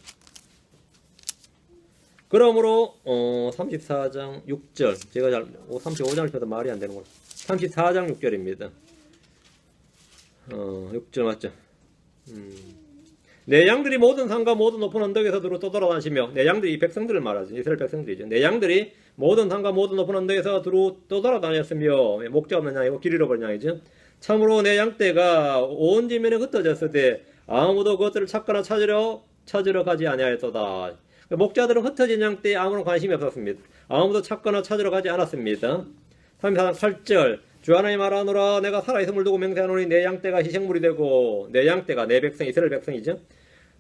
그러므로 34장 6절 제가 35장을 펴서 말이 안 되는구나. 34장 6절입니다. 6절 맞죠? 내 양들이 모든 산과 모든 높은 언덕에서 두루 떠돌아다니시며 내 양들이 이 백성들을 말하죠. 이스라엘 백성들이죠. 내 양들이 모든 산과 모든 높은 언덕에서 두루 떠돌아다녔으며 목자 없는 양이고 길 잃어버린 양이죠. 참으로 내 양떼가 온 지면에 흩어졌을 때 아무도 그것들을 찾거나 찾으러 가지 아니하였도다. 목자들은 흩어진 양떼에 아무런 관심이 없었습니다. 아무도 찾거나 찾으러 가지 않았습니다. 34장 8절 주 하나님 말하노라 내가 살아있음을 두고 맹세하노니 내 양떼가 희생물이 되고 내 양떼가 내 백성 이스라엘 백성이죠.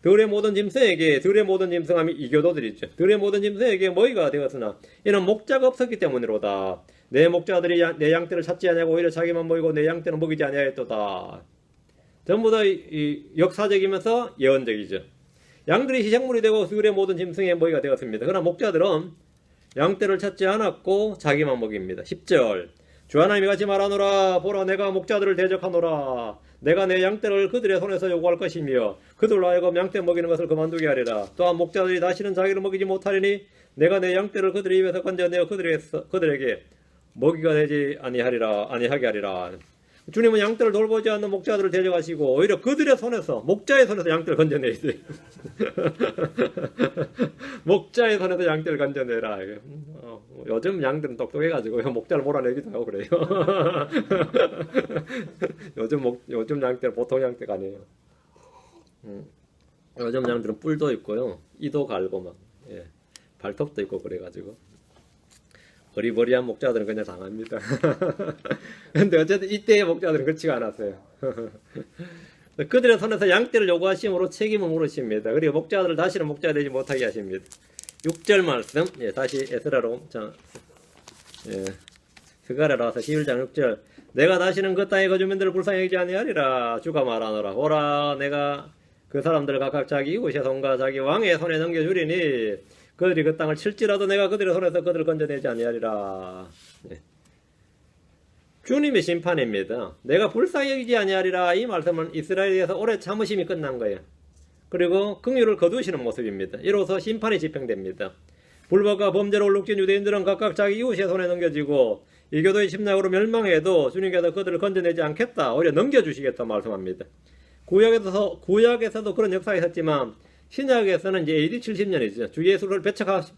들의 모든 짐승에게 들의 모든 짐승함이 이교도들이죠. 들의 모든 짐승에게 먹이가 되었으나 이는 목자가 없었기 때문이로다. 내 목자들이 내 양떼를 찾지 아니하고 오히려 자기만 먹이고 내 양떼는 먹이지 아니하였도다. 전부 다 역사적이면서 예언적이죠. 양들이 희생물이 되고 들의 모든 짐승의 먹이가 되었습니다. 그러나 목자들은 양떼를 찾지 않았고 자기만 먹입니다. 10절 주 하나님이 같이 말하노라 보라 내가 목자들을 대적하노라 내가 내 양떼를 그들의 손에서 요구할 것이며 그들로 하여금 양떼 먹이는 것을 그만두게 하리라. 또한 목자들이 다시는 자기를 먹이지 못하리니 내가 내 양떼를 그들의 입에서 건져내어 그들에게 먹이가 되지 아니하게 하리라. 주님은 양떼를 돌보지 않는 목자들을 대적하시고 오히려 그들의 손에서 목자의 손에서 양떼를 건져내세요. 목자의 손에서 양떼를 건져내라. 요즘 양들은 똑똑해가지고 목자를 몰아내기도 하고 그래요. 요즘 양떼는 보통 양떼가 아니에요. 요즘 양들은 뿔도 있고요, 이도 갈고 막 발톱도 있고 그래가지고. 어리버리한 목자들은 그냥 당합니다. 근데 어쨌든 이때의 목자들은 그렇지가 않았어요. 그들의 손에서 양떼를 요구하심으로 책임을 물으십니다. 그리고 목자들을 다시는 목자 되지 못하게 하십니다. 6절 말씀, 다시 에스라로, 스가랴 나와서 11장 6절. 내가 다시는 그 땅의 거주민들을 불쌍히 여기지 아니하리라. 주가 말하노라. 오라, 내가 그 사람들을 각각 자기 이웃의 손과 자기 왕의 손에 넘겨주리니 그들이 그 땅을 칠지라도 내가 그들의 손에서 그들을 건져내지 아니하리라. 주님의 심판입니다. 내가 불쌍히 여기지 아니하리라. 이 말씀은 이스라엘에 대해서 오래 참으심이 끝난 거예요. 그리고 긍휼을 거두시는 모습입니다. 이로써 심판이 집행됩니다. 불법과 범죄로 얼룩진 유대인들은 각각 자기 이웃의 손에 넘겨지고 이교도의 침략으로 멸망해도 주님께서 그들을 건져내지 않겠다. 오히려 넘겨주시겠다 말씀합니다. 구약에서도 그런 역사가 있었지만 신약에서는 이제 AD 70년이죠. 주 예수를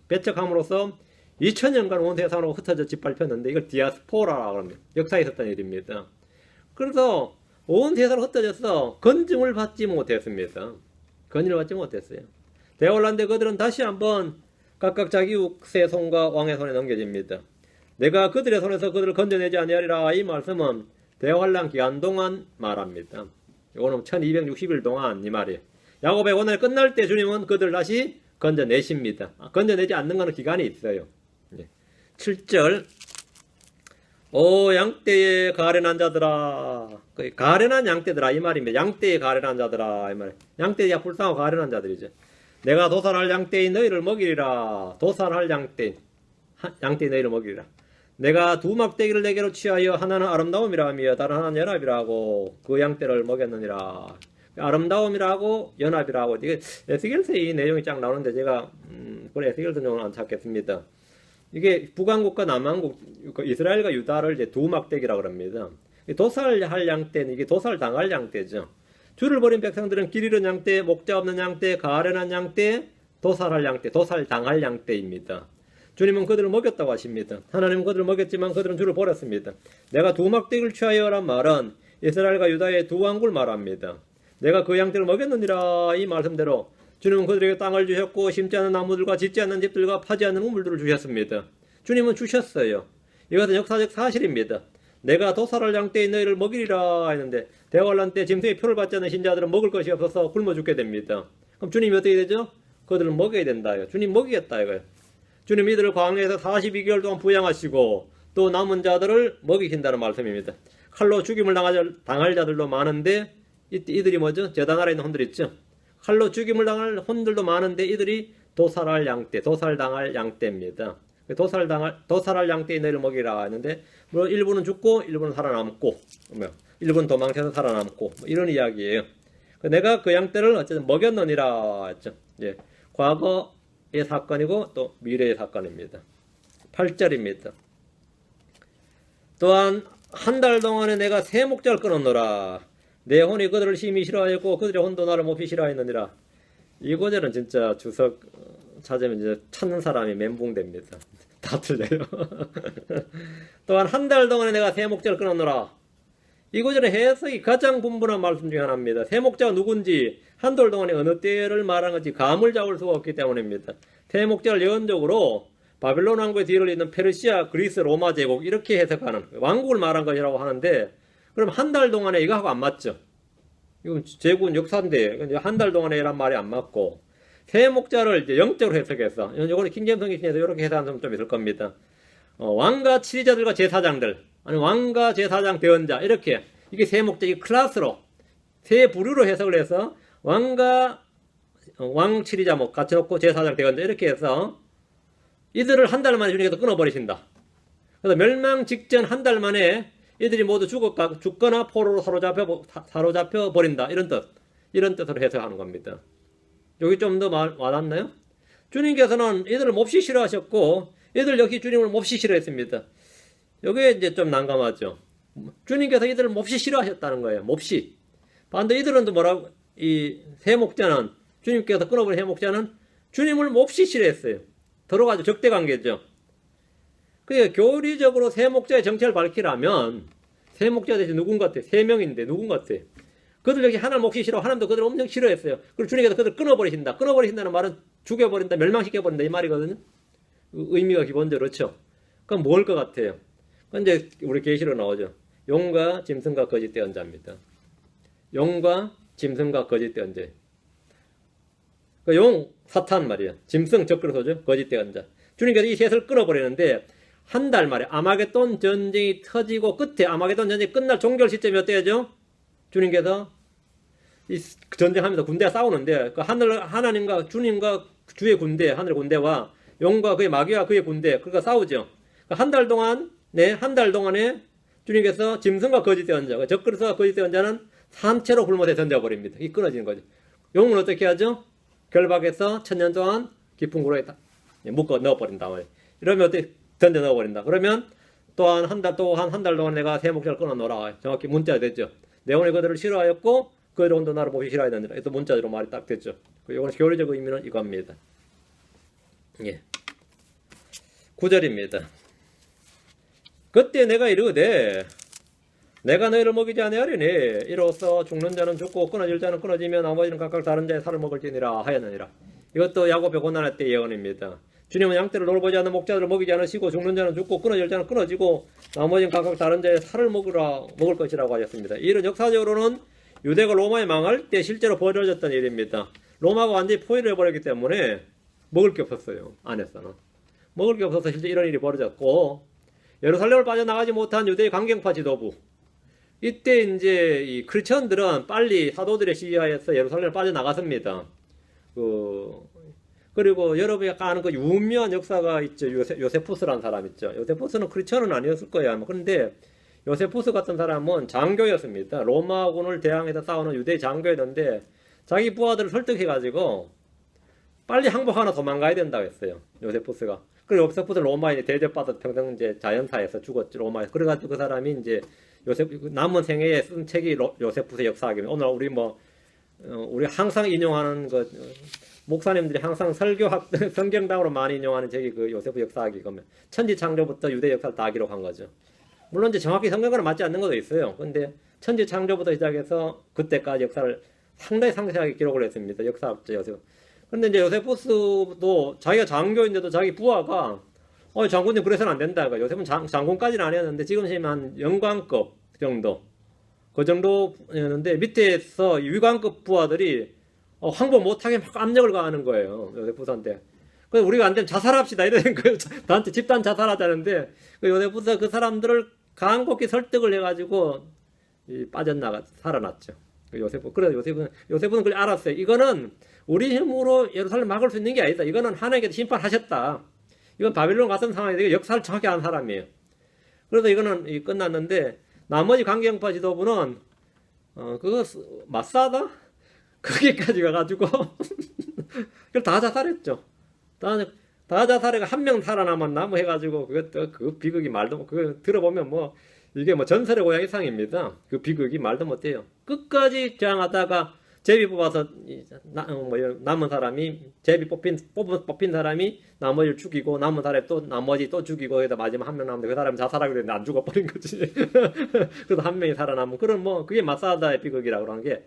배척함으로써 2000년간 온 세상으로 흩어져 짓밟혔는데 이걸 디아스포라라고 합니다. 역사에 있었던 일입니다. 그래서 온 세상으로 흩어져서 건증을 받지 못했습니다. 건의를 받지 못했어요. 대환란 때 그들은 다시 한번 각각 자기 이웃의 손과 왕의 손에 넘겨집니다. 내가 그들의 손에서 그들을 건져내지 아니하리라. 이 말씀은 대환란 기간 동안 말합니다. 이거는 1260일 동안 이 말이에요. 야곱의 고난이 끝날 때 주님은 그들을 다시 건져내십니다. 건져내지 않는 것은 기간이 있어요. 7절 오 양떼에 가련한 자들아, 가련한 양떼들아 이 말입니다. 양떼에 가련한 자들아 이 말. 양떼야 불쌍하고 가련한 자들이죠. 내가 도살할 양떼인 너희를 먹이리라. 도살할 양떼인 너희를 먹이리라. 내가 두 막대기를 내게로 취하여 하나는 아름다움이라며 다른 하나는 연합이라고 그 양떼를 먹였느니라. 아름다움이라고 연합이라고. 이게 에스겔서에 이 내용이 쫙 나오는데 제가 그래 에스겔서 내용은 안 찾겠습니다. 이게 북왕국과 남왕국 이스라엘과 유다를 이제 두 막대기라고 합니다. 도살할 양떼는 이게 도살당할 양떼죠. 주를 버린 백성들은 길 잃은 양떼, 목자 없는 양떼, 가련한 양떼, 도살할 양떼, 도살당할 양떼입니다. 주님은 그들을 먹였다고 하십니다. 하나님은 그들을 먹였지만 그들은 주를 버렸습니다. 내가 두 막대기를 취하여란 말은 이스라엘과 유다의 두 왕국을 말합니다. 내가 그 양떼를 먹였느니라. 이 말씀대로 주님은 그들에게 땅을 주셨고 심지 않은 나무들과 짓지 않는 집들과 파지 않는 우물들을 주셨습니다. 주님은 주셨어요. 이것은 역사적 사실입니다. 내가 도살할 양떼인 너희를 먹이리라 했는데 대환란 때 짐승의 표를 받지 않는 신자들은 먹을 것이 없어서 굶어 죽게 됩니다. 그럼 주님이 어떻게 되죠? 그들을 먹여야 된다. 주님 먹이겠다 이거예요. 주님 이들을 광야에서 42개월 동안 부양하시고 또 남은 자들을 먹이신다는 말씀입니다. 칼로 죽임을 당할 자들도 많은데 이들이 뭐죠? 제단 아래 있는 혼들 있죠? 칼로 죽임을 당할 혼들도 많은데 이들이 도살할 양떼, 도살당할 양떼입니다. 도살할 양떼의 너희를 먹이라 했는데 뭐 일부는 죽고 일부는 살아남고 일부는 도망쳐서 살아남고 이런 이야기예요. 내가 그 양떼를 어쨌든 먹였느니라 했죠. 예, 과거의 사건이고 또 미래의 사건입니다. 8절입니다. 또한 한 달 동안에 내가 새 목자를 끊었노라. 내 혼이 그들을 심히 싫어하였고 그들의 혼도 나를 몹시 싫어하였느니라. 이 구절은 진짜 주석 찾으면 이제 찾는 사람이 멘붕됩니다. 다 틀려요. 또한 한 달 동안에 내가 새 목자를 끊었노라. 이 구절의 해석이 가장 분분한 말씀 중에 하나입니다. 새 목자가 누군지 한 달 동안에 어느 때를 말한 건지 감을 잡을 수가 없기 때문입니다. 새 목자를 예언적으로 바빌론 왕국의 뒤를 잇는 페르시아, 그리스, 로마 제국 이렇게 해석하는 왕국을 말한 것이라고 하는데 그럼 한 달 동안에 이거하고 안 맞죠. 이건 제국은 역사인데 한 달 동안에란 말이 안 맞고 새 목자를 이제 영적으로 해석해서 이거는 킹제임스 성경에서 이렇게 해석하는 사람 좀 있을 겁니다. 왕과 치리자들과 제사장들 아니 왕과 제사장 대언자 이렇게 이게 새 목자 이 클래스로 세 부류로 해석을 해서 왕과 왕 치리자 뭐 같이 놓고 제사장 대언자 이렇게 해서 이들을 한 달 만에 주님께서 끊어버리신다. 그래서 멸망 직전 한 달 만에 이들이 모두 죽거나 포로로 사로잡혀 버린다. 이런 뜻으로 해석하는 겁니다. 여기 좀 더 와닿나요? 주님께서는 이들을 몹시 싫어하셨고 이들 역시 주님을 몹시 싫어했습니다. 여기에 이제 좀 난감하죠. 주님께서 이들을 몹시 싫어하셨다는 거예요. 몹시. 반대 이들은 또 뭐라고? 이 새 목자는 주님께서 끊어버린 새 목자는 주님을 몹시 싫어했어요. 들어가죠. 적대 관계죠. 그러니까 교리적으로 새 목자의 정체를 밝히라면 새 목자 대신 누군 같아? 세 명인데 누군 같아? 그들 역시 하나님 몹시 싫어. 하나님도 그들을 엄청 싫어했어요. 그리고 주님께서 그들을 끊어버리신다. 끊어버리신다는 말은 죽여버린다, 멸망시켜버린다 이 말이거든요. 의미가 기본적으로 그렇죠. 그럼 뭘 것 같아요? 근데 우리 계시로 나오죠. 용과 짐승과 거짓 대언자입니다. 용과 짐승과 거짓 대언자. 그 용 사탄 말이야. 짐승 적그리스도죠. 거짓 대언자. 주님께서 이 셋을 끊어버리는데 한 달 만에 아마겟돈 전쟁이 터지고 끝에 아마겟돈 전쟁이 끝날 종결 시점이 어때죠? 주님께서 이 전쟁하면서 군대가 싸우는데 그 하나님과 주님과 주의 군대, 하늘의 군대와 용과 그의 마귀와 그의 군대 그러니까 싸우죠. 한 달 동안 한 달 동안에 주님께서 짐승과 거짓 대언자, 적그리스도와 거짓 대언자는 산채로 굶어대 던져버립니다. 이 끊어지는 거죠. 용은 어떻게 하죠? 결박해서 1000년 동안 깊은 구로에 묶어 넣어버린다 말이야. 이러면 어떻게 던져 넣어버린다. 그러면 또한 한 달 동안 내가 새 목자를 끊어 놓으라. 정확히 문자 됐죠. 내오늘 그들을 싫어하였고 그 정도 나를 몹시 싫어하야 된다. 또 문자로 말이 딱 됐죠. 이건 교리적 의미는 이겁니다. 예. 9절입니다. 그때 내가 이르되 내가 너희를 먹이지 아니하리니 이로써 죽는 자는 죽고 끊어질 자는 끊어지며 나머지는 각각 다른 자의 살을 먹을지니라 하였느니라. 이것도 야곱의 고난할 때 예언입니다. 주님은 양떼를 돌보지 않는 목자들을 먹이지 않으시고 죽는 자는 죽고 끊어질 자는 끊어지고 나머지는 각각 다른 자의 살을 먹을 것이라고 하셨습니다. 이런 역사적으로는 유대가 로마에 망할 때 실제로 벌어졌던 일입니다. 로마가 완전히 포위를 해버렸기 때문에 먹을 게 없었어요. 안에서는. 먹을 게 없어서 실제 이런 일이 벌어졌고, 예루살렘을 빠져나가지 못한 유대의 강경파 지도부, 이때 이제 이 크리스천들은 빨리 사도들의 시하에서 예루살렘을 빠져나갔습니다. 그리고 여러분이 아는 그 유명한 역사가 있죠. 요세푸스라는 사람 있죠. 요세푸스는 크리스천은 아니었을 거예요. 그런데 요세푸스 같은 사람은 장교였습니다. 로마군을 대항해서 싸우는 유대 장교였는데 자기 부하들을 설득해가지고 빨리 항복하나 도망가야 된다고 했어요. 요세푸스가. 그리고 요세푸스는 로마에 대접받아서 평생 이제 자연사에서 죽었죠. 로마에서. 그래가지고 그 사람이 이제 남은 생애에 쓴 책이 요세푸스의 역사학입니다. 오늘 우리 항상 인용하는 목사님들이 항상 설교학 성경당으로 많이 인용하는 책이 그 요세프 역사학이거든요. 천지창조부터 유대 역사를 다 기록한 거죠. 물론 이제 정확히 성경과는 맞지 않는 것도 있어요. 근데 천지창조부터 시작해서 그때까지 역사를 상당히 상세하게 기록을 했습니다. 역사학자 요세프. 근데 이제 요세푸스도 자기가 장교인데도 자기 부하가 장군님 그래서는 안 된다. 요셉은 장군까지는 아니었는데 지금 한 영관급 정도 그 정도였는데 밑에서 위관급 부하들이 항복 못하게 막 압력을 가하는 거예요. 요세푸스한테. 그래서 우리가 안 되면 자살합시다 이러는 거예요. 나한테 집단 자살하자는데 요세푸스가 그 사람들을 강곡히 설득을 해가지고 살아났죠. 그래서 요세푸는 그걸 알았어요. 이거는 우리 힘으로 예루살렘 막을 수 있는 게 아니다. 이거는 하나님께서 심판하셨다. 이건 바빌론 같은 상황에 역사를 정확히 아는 사람이에요. 그래서 이거는 끝났는데 나머지 강경파 지도부는 그거 마사다? 거기까지 가가지고 그걸 다 자살했죠. 다 자살해가 한 명 살아남았나 해가지고 그것도 그 비극이 말도 그거 들어보면 이게 전설의 고향 이상입니다. 그 비극이 말도 못해요. 끝까지 저항하다가 제비 뽑아서 남은 사람이 제비 뽑힌 사람이 나머지를 죽이고 남은 사람이 나머지 또 죽이고 그래서 마지막 한 명 남는데 그 사람이 자살하게 됐는데 안 죽어버린 거지. 그래서 한 명이 살아남은 그런 그게 마사다의 비극이라고 하는 게.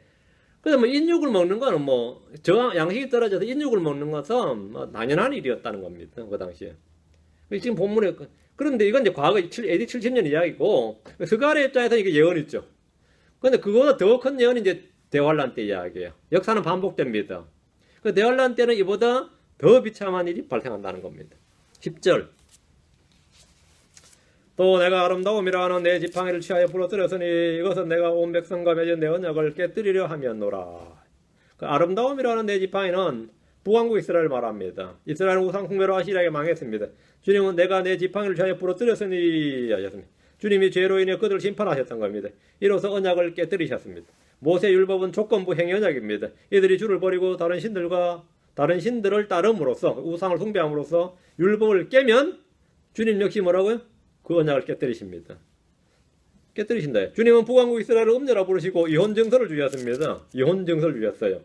그래서 인육을 먹는 거는 양식이 떨어져서 인육을 먹는 것은 당연한 일이었다는 겁니다. 그 당시에. 지금 본문에 그런데 이건 이제 과거 AD 70년 이야기고 스가랴 입장에서는 이게 예언이죠. 근데 그거보다 더 큰 예언이 이제 대환란 때 이야기예요. 역사는 반복됩니다. 그 대환란 때는 이보다 더 비참한 일이 발생한다는 겁니다. 10절. 또 내가 아름다움이라 하는 내 지팡이를 취하여 부러뜨렸으니 이것은 내가 온 백성과 맺은 내 언약을 깨뜨리려 함이었노라. 그 아름다움이라는 내 지팡이는 북왕국 이스라엘을 말합니다. 이스라엘은 우상 숭배로 아시리아에게 망했습니다. 주님은 내가 내 지팡이를 취하여 부러뜨렸으니 하셨습니다. 주님이 죄로 인해 그들을 심판하셨던 겁니다. 이로써 언약을 깨뜨리셨습니다. 모세 율법은 조건부 행위 언약입니다. 이들이 주를 버리고 다른 신들을 따름으로써 우상을 숭배함으로써 율법을 깨면 주님 역시 뭐라고요? 그 언약을 깨뜨리십니다. 깨뜨리신다. 주님은 북왕국 이스라엘을 음녀라 부르시고 이혼증서를 주셨습니다. 이혼증서를 주셨어요.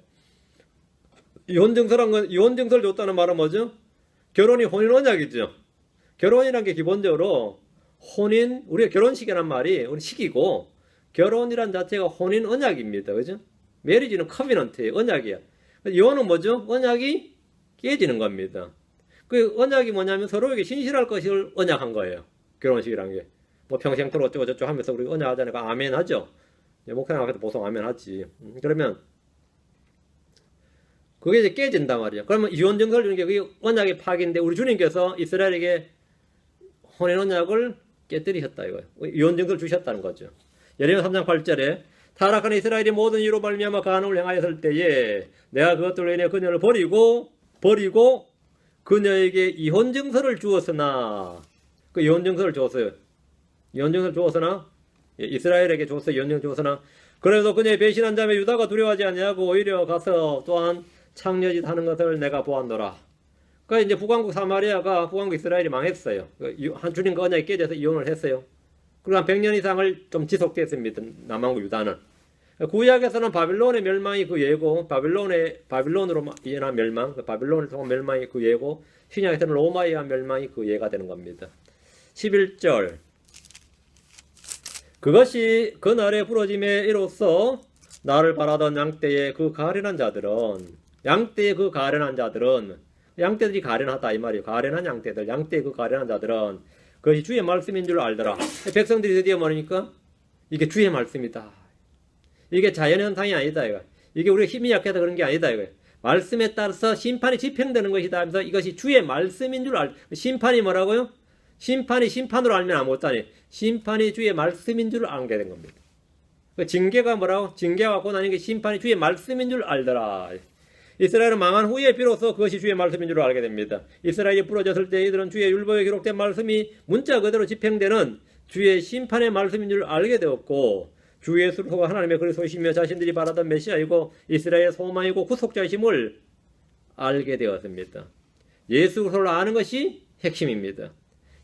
이혼증서를 줬다는 말은 뭐죠? 결혼이 혼인 언약이죠. 결혼이란 게 기본적으로 우리가 결혼식이란 말이 우리 식이고 결혼이란 자체가 혼인 언약입니다. 그죠? 메리지는 커비넌트예요. 언약이야. 이혼은 뭐죠? 언약이 깨지는 겁니다. 그 언약이 뭐냐면 서로에게 신실할 것을 언약한 거예요. 결혼식이란 게. 평생토록 어쩌고 저쩌고 하면서 우리 언약하자니까 아멘 하죠. 목사님 앞에서 보통 아멘 하지. 그러면 그게 이제 깨진단 말이에요. 그러면 이혼증서를 주는 게 그게 언약의 파기인데 우리 주님께서 이스라엘에게 혼인 언약을 깨뜨리셨다 이거예요. 이혼증서를 주셨다는 거죠. 예레미야 3장 8절에 타락한 이스라엘이 모든 이로 말미암아 간음을 행하였을 때에 내가 그것들로 인해 그녀를 버리고 그녀에게 이혼증서를 주었으나 그 이혼증서를 줬어요. 이혼증서를 주었으나 이스라엘에게 줬어요. 이혼증서를 주었으나 그래도 그녀의 배신한 자매 유다가 두려워하지 아니하고 오히려 가서 또한 창녀짓 하는 것을 내가 보았노라. 그 이제 북왕국 사마리아가 북왕국 이스라엘이 망했어요. 한 주님과 언약이 깨져서 이혼을 했어요. 그리고 한 100년 이상을 좀 지속됐습니다. 남왕국 유다는. 구약에서는 바빌론의 멸망이 그 예고, 바빌론으로 인한 멸망, 바빌론을 통한 멸망이 그 예고, 신약에서는 로마에 의한 멸망이 그 예가 되는 겁니다. 11절. 그것이 그날의 부러짐에 이로써 나를 바라던 양떼의 그 가련한 자들은, 양떼들이 가련하다 이 말이에요. 가련한 양떼들, 양떼의 그 가련한 자들은 그것이 주의 말씀인 줄 알더라. 백성들이 드디어 뭐니까 이게 주의 말씀이다. 이게 자연현상이 아니다. 이게 우리가 힘이 약해서 그런 게 아니다. 말씀에 따라서 심판이 집행되는 것이다 하면서 이것이 주의 말씀인 줄 심판이 뭐라고요? 심판이 심판으로 알면 아무것도 아니에요. 심판이 주의 말씀인 줄 알게 된 겁니다. 징계가 뭐라고? 징계가 갖고 나는 게 심판이 주의 말씀인 줄 알더라. 이스라엘은 망한 후에 비로소 그것이 주의 말씀인 줄 알게 됩니다. 이스라엘이 부러졌을 때 이들은 주의 율법에 기록된 말씀이 문자 그대로 집행되는 주의 심판의 말씀인 줄 알게 되었고, 주 예수가 하나님의 그리스도이시며 자신들이 바라던 메시아이고 이스라엘의 소망이고 구속자이심을 알게 되었습니다. 예수 그리스도를 아는 것이 핵심입니다.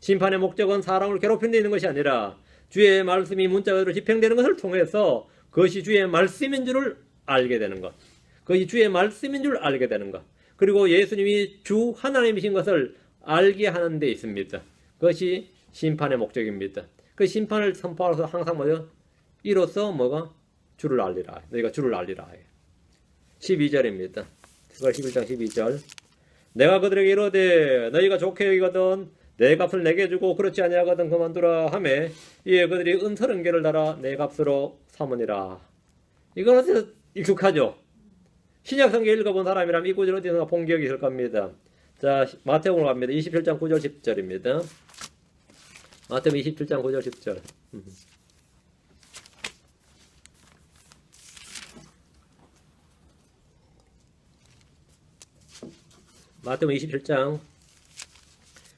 심판의 목적은 사람을 괴롭히는 데 있는 것이 아니라 주의 말씀이 문자 그대로 집행되는 것을 통해서 그것이 주의 말씀인 줄을 알게 되는 것. 그것이 주의 말씀인 줄 알게 되는 것. 그리고 예수님이 주 하나님이신 것을 알게 하는 데 있습니다. 그것이 심판의 목적입니다. 그 심판을 선포하면서 항상 뭐죠? 이로써 뭐가? 주를 알리라. 너희가 주를 알리라. 12절입니다. 11장 12절. 내가 그들에게 이르되 너희가 좋게 여기거든 내 값을 내게 주고 그렇지 아니하거든 그만두라 하매 이에 그들이 은 30개를 달아 내 값으로 삼으니라. 이건 어디서 익숙하죠? 신약성경 읽어본 사람이라면 이 구절 어디서 본 기억이 있을 겁니다. 자, 마태복음으로 갑니다. 27장 9절 10절입니다. 마태복음 27장 9절 10절. 마태복음 27장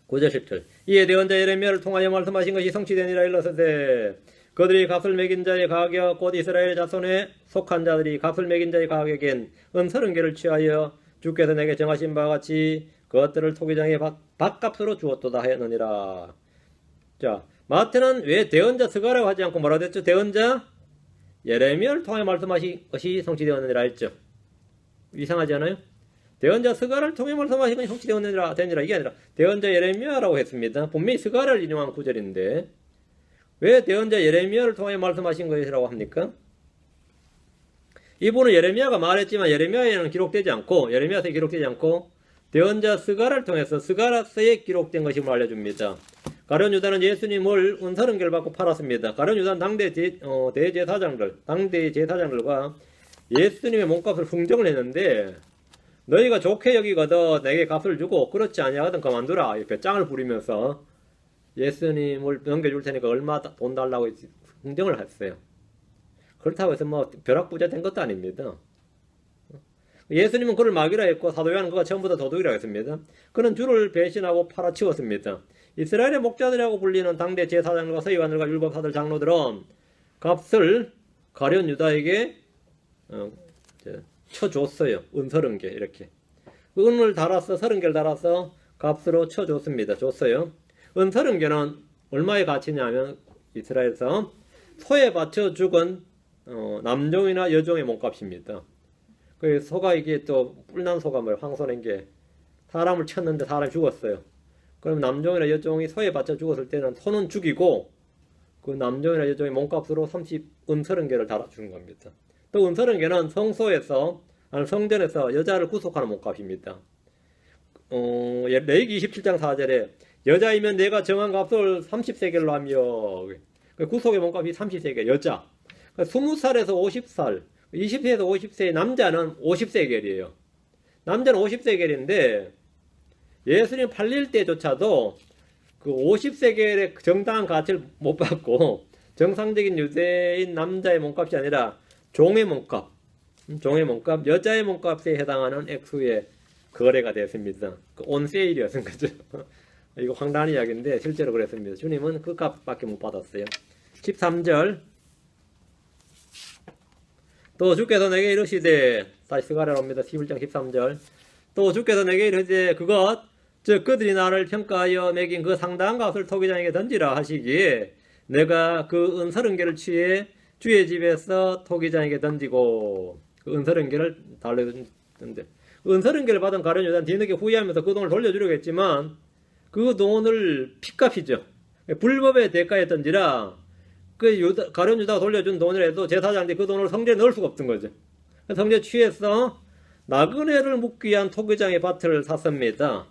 9절 10절. 이에 대언자 예레미야를 통하여 말씀하신 것이 성취되니라. 일러서되 그들이 값을 매긴 자의 가격 곧 이스라엘 자손에 속한 자들이 값을 매긴 자의 가격엔 은 30개를 취하여 주께서 내게 정하신 바와 같이 그것들을 토기장의 밭값으로 주었도다 하였느니라. 자, 마태는 왜 대언자 스가라고 하지 않고 뭐라고 했죠? 대언자 예레미야를 통하여 말씀하신 것이 성취되었느니라 했죠. 이상하지 않아요? 대언자 스가를 통해 말씀하신 것이 성취되었느니라 이게 아니라 대언자 예레미야라고 했습니다. 분명히 스가를 인용한 구절인데 왜 대언자 예레미야를 통해 말씀하신 것이라고 합니까? 이분은 예레미야가 말했지만 예레미야에는 기록되지 않고 예레미야서에 기록되지 않고 대언자 스가를 통해서 스가라서에 기록된 것임을 알려줍니다. 가룟 유다는 예수님을 은 30개를 받고 팔았습니다. 가룟 유다는 당대의 제사장들과 예수님의 몸값을 흥정을 했는데 너희가 좋게 여기거든 내게 값을 주고 그렇지 아니하거든 그만두라 이렇게 짱을 부리면서 예수님을 넘겨줄 테니까 얼마 돈 달라고 흥정을 했어요. 그렇다고 해서 뭐 벼락부자 된 것도 아닙니다. 예수님은 그를 마귀라 했고 사도 요한은 그가 처음부터 도둑이라고 했습니다. 그는 주를 배신하고 팔아치웠습니다. 이스라엘의 목자들이라고 불리는 당대 제사장들과 서기관들과 율법사들 장로들은 값을 가룟 유다에게 쳐줬어요. 은 30개 이렇게 은을 달아서 30개를 달아서 값으로 쳐줬습니다. 줬어요. 은 30개는 얼마의 가치냐면 이스라엘에서 소에 바쳐 죽은 남종이나 여종의 몸값입니다. 그 소가 이게 또 뿔난 소가 뭐 황소낸 게 사람을 쳤는데 사람이 죽었어요. 그럼 남종이나 여종이 소에 바쳐 죽었을 때는 소는 죽이고 그 남종이나 여종의 몸값으로 은 30개를 달아주는 겁니다. 또 은 30개는 성소에서 성전에서 여자를 구속하는 몸값입니다. 레위기 27장 4절에 여자이면 내가 정한 값을 30세겔로 하며 구속의 몸값이 30세겔 여자 20살에서 50살 20세에서 50세의 남자는 50세겔이에요. 남자는 50세겔인데 예수님 팔릴 때조차도 그 50세겔의 정당한 가치를 못 받고 정상적인 유대인 남자의 몸값이 아니라 종의 몸값, 여자의 몸값에 해당하는 액수의 거래가 됐습니다. 온세일이었던 거죠. 이거 황당한 이야기인데 실제로 그랬습니다. 주님은 그 값밖에 못 받았어요. 13절 또 주께서 내게 이르시되 다시 스가랴로 옵니다. 11장 13절 또 주께서 내게 이르시되 그것 즉 그들이 나를 평가하여 매긴 그 상당한 값을 토기장에게 던지라 하시기에 내가 그 은서른개를 취해 주의 집에서 토기장에게 던지고 그 은서른개를 달래던데 은서른개를 받은 가룟 유다는 뒤늦게 후회하면서 그 돈을 돌려주려고 했지만 그 돈을 핏값이죠. 불법의 대가에 던지라 가룟 유다가 돌려준 돈이라도 제사장들이 그 돈을 성전에 넣을 수가 없던 거죠. 성전에 취해서 나그네를 묻기 위한 토기장의 밭을 샀습니다.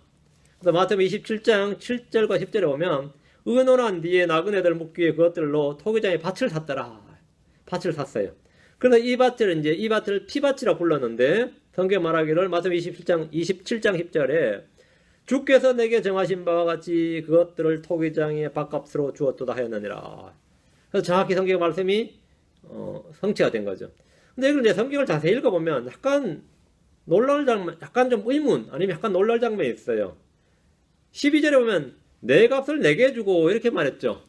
그래서 마태복음 27장 7절과 10절에 보면 의논한 뒤에 나그네들 묻기 위해 그것들로 토기장의 밭을 샀더라. 밭을 샀어요. 그러나 이 밭을 피밭이라 불렀는데 성경 말하기를 마태복음 27장 10절에 주께서 내게 정하신 바와 같이 그것들을 토기장의 밭값으로 주었도다 하였느니라. 그래서 정확히 성경 말씀이 성취가 된 거죠. 근데 이걸 이제 성경을 자세히 읽어보면 약간 놀라울 장면, 약간 좀 의문, 아니면 약간 놀라울 장면이 있어요. 12절에 보면 내 값을 내게 주고 이렇게 말했죠.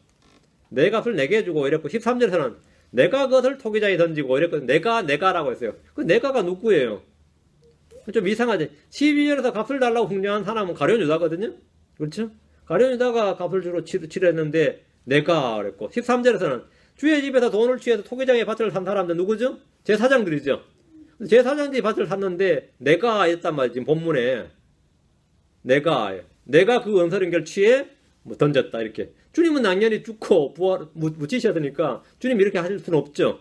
내 값을 내게 주고 이랬고 13절에서는 내가 그것을 토기장에 던지고 이랬고 내가라고 했어요. 그 내가가 누구예요? 좀 이상하지. 12절에서 값을 달라고 흥령한 사람은 가룟 유다거든요. 그렇죠? 가룟 유다가 값을 주로 치르했는데 내가 그랬고 13절에서는 주의 집에서 돈을 취해서 토기장의 밭을 산 사람들 누구죠? 제사장들이죠. 제사장들이 밭을 샀는데 내가 했단 말이지. 본문에 내가 그 은서른개를 취해 던졌다 이렇게. 주님은 당연히 죽고 묻히셔야 되니까 주님 이렇게 하실 수는 없죠.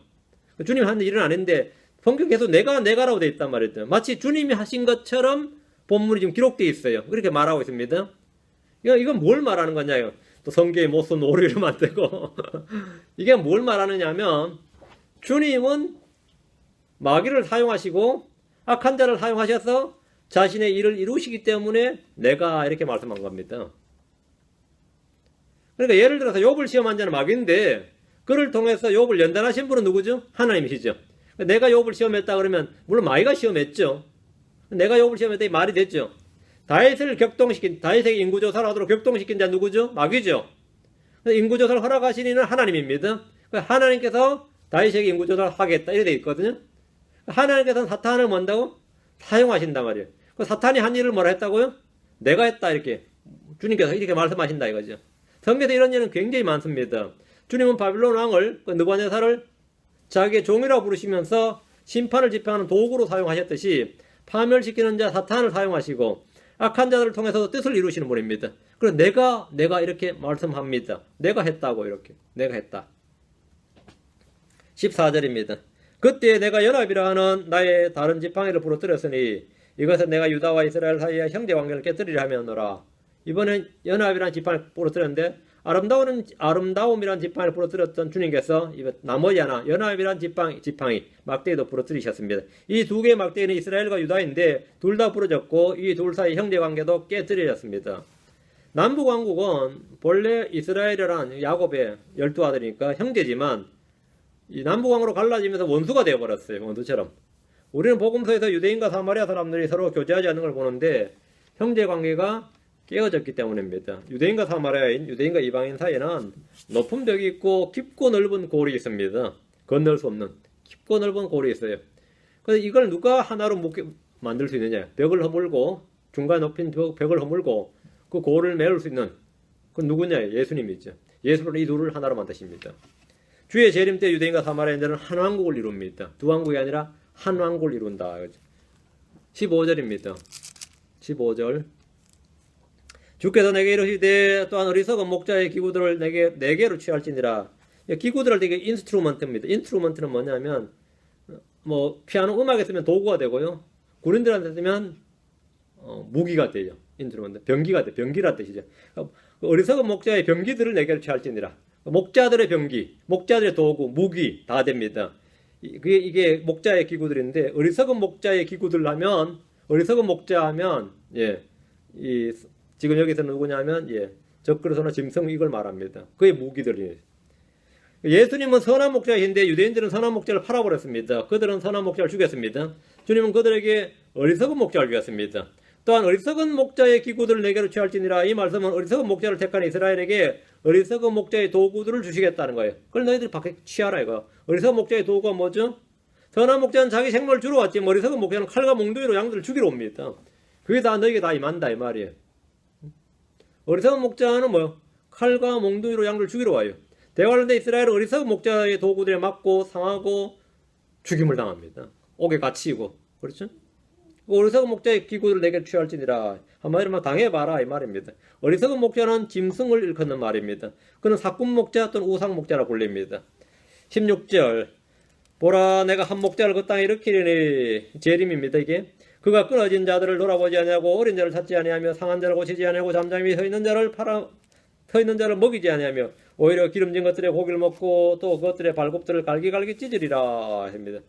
주님 하는 일은 아닌데 성경 계속 내가라고 되어 있단 말이죠. 마치 주님이 하신 것처럼 본문이 지금 기록되어 있어요. 그렇게 말하고 있습니다. 이건 뭘 말하는 거냐요? 또 성경에 못 쓴 오류를 만들고 이게 뭘 말하느냐 하면 주님은 마귀를 사용하시고 악한 자를 사용하셔서 자신의 일을 이루시기 때문에 내가 이렇게 말씀한 겁니다. 그러니까 예를 들어서 욥을 시험한 자는 마귀인데 그를 통해서 욥을 연단하신 분은 누구죠? 하나님이시죠. 내가 욥을 시험했다 그러면 물론 마귀가 시험했죠. 내가 욥을 시험했다 이 말이 됐죠. 다윗에게 인구조사를 하도록 격동시킨 자 누구죠? 마귀죠. 인구조사를 허락하신 이는 하나님입니다. 하나님께서 다윗에게 인구조사를 하겠다 이렇게 되어 있거든요. 하나님께서는 사탄을 뭔다고? 사용하신단 말이에요. 사탄이 한 일을 뭐라 했다고요? 내가 했다 이렇게 주님께서 이렇게 말씀하신다 이거죠. 성경에서 이런 일은 굉장히 많습니다. 주님은 바빌론 왕을 느부갓네살을 자기의 종이라고 부르시면서 심판을 집행하는 도구로 사용하셨듯이 파멸시키는 자 사탄을 사용하시고 악한 자들을 통해서도 뜻을 이루시는 분입니다. 그래서 내가 이렇게 말씀합니다. 내가 했다고 이렇게 내가 했다. 14절입니다. 그때 내가 연합이라 하는 나의 다른 지팡이를 부러뜨렸으니 이것은 내가 유다와 이스라엘 사이의 형제관계를 깨뜨리려 하며노라. 이번엔 연합이라는 지팡이를 부러뜨렸는데 아름다움이라는 지팡이를 부러뜨렸던 주님께서 나머지 하나 연합이라는 지팡이 막대기도 부러뜨리셨습니다. 이 두 개의 막대기는 이스라엘과 유다인데 둘 다 부러졌고 이 둘 사이 형제관계도 깨뜨려졌습니다. 남북왕국은 본래 이스라엘이란 야곱의 12아들이니까 형제지만 이 남북왕으로 갈라지면서 원수가 되어버렸어요. 원수처럼. 우리는 복음서에서 유대인과 사마리아 사람들이 서로 교제하지 않는 걸 보는데 형제관계가 깨어졌기 때문입니다. 유대인과 사마리아인, 유대인과 이방인 사이에는 높은 벽이 있고 깊고 넓은 골이 있습니다. 건널 수 없는 깊고 넓은 골이 있어요. 그래서 이걸 누가 하나로 만들 수 있느냐? 벽을 허물고 중간 높인 벽을 허물고 그 골을 메울 수 있는 그건 누구냐? 예수님이죠. 예수는 이 둘을 하나로 만드십니다. 주의 재림 때 유대인과 사마리아인들은 한 왕국을 이룹니다. 두 왕국이 아니라 한 왕국을 이룬다. 15절입니다. 15절. 주께서 내게 이르시되 또한 어리석은 목자의 기구들을 네 개로 취할지니라. 기구들을 되게 인스트루먼트입니다. 인스트루먼트는 뭐냐면 피아노 음악에 쓰면 도구가 되고요. 군인들한테 쓰면 무기가 돼요. 인스트루먼트. 병기가 돼. 병기란 뜻이죠. 어리석은 목자의 병기들을 네 개로 취할지니라. 목자들의 병기, 목자들의 도구, 무기 다 됩니다. 이게 목자의 기구들인데 어리석은 목자의 기구들 하면 어리석은 목자 하면 지금 여기서 누구냐면 적그리스도나 짐승 이걸 말합니다. 그의 무기들이에요. 예수님은 선한 목자이신데 유대인들은 선한 목자를 팔아버렸습니다. 그들은 선한 목자를 죽였습니다. 주님은 그들에게 어리석은 목자를 주었습니다. 또한 어리석은 목자의 기구들을 네 개로 취할지니라. 이 말씀은 어리석은 목자를 택한 이스라엘에게 어리석은 목자의 도구들을 주시겠다는 거예요. 그걸 너희들이 밖에 취하라 이거. 어리석은 목자의 도구가 뭐죠? 선한 목자는 자기 생명을 주러 왔지 어리석은 목자는 칼과 몽둥이로 양들을 죽이러 옵니다. 그게 다 너희에게 다 임한다 이 말이에요. 어리석은 목자는 뭐 칼과 몽둥이로 양들 죽이러 와요. 대관람대 이스라엘은 어리석은 목자의 도구들에 맞고 상하고 죽임을 당합니다. 옥에 갇히고. 그렇죠? 어리석은 목자의 기구를 내게 취할지니라. 한마디로 막 당해봐라 이 말입니다. 어리석은 목자는 짐승을 일컫는 말입니다. 그는 사꾼 목자 또는 우상 목자라 불립니다. 16절 보라 내가 한 목자를 그 땅에 일으키리니 재림입니다. 이게 그가 끊어진 자들을 돌아보지 아니하고 어린 자를 찾지 아니하며 상한 자를 고치지 아니하고 잠잠히 서 있는 자를 먹이지 아니하며 오히려 기름진 것들의 고기를 먹고 또 그것들의 발굽들을 갈기갈기 찢으리라 합니다.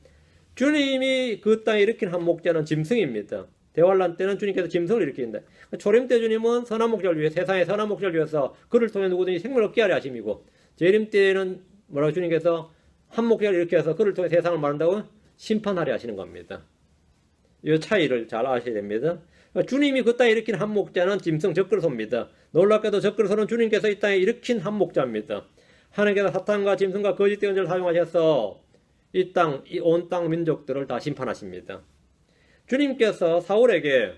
주님이 그 땅에 일으킨 한 목자는 짐승입니다. 대환란 때는 주님께서 짐승을 일으킨다. 초림 때 주님은 선한 목자를 위해 세상의 선한 목자를 위해서 그를 통해 누구든지 생명을 얻게 하려 하심이고 재림 때는 뭐라고 주님께서 한 목자를 일으켜서 그를 통해 세상을 만든다고 심판하려 하시는 겁니다. 이 차이를 잘 아셔야 됩니다. 주님이 그 땅에 일으킨 한 목자는 짐승 적그리스도입니다. 놀랍게도 적그리스도는 주님께서 이 땅에 일으킨 한 목자입니다. 하나님께서 사탄과 짐승과 거짓 대언자를 사용하셔서 이 땅, 이 온 땅 민족들을 다 심판하십니다. 주님께서 사울에게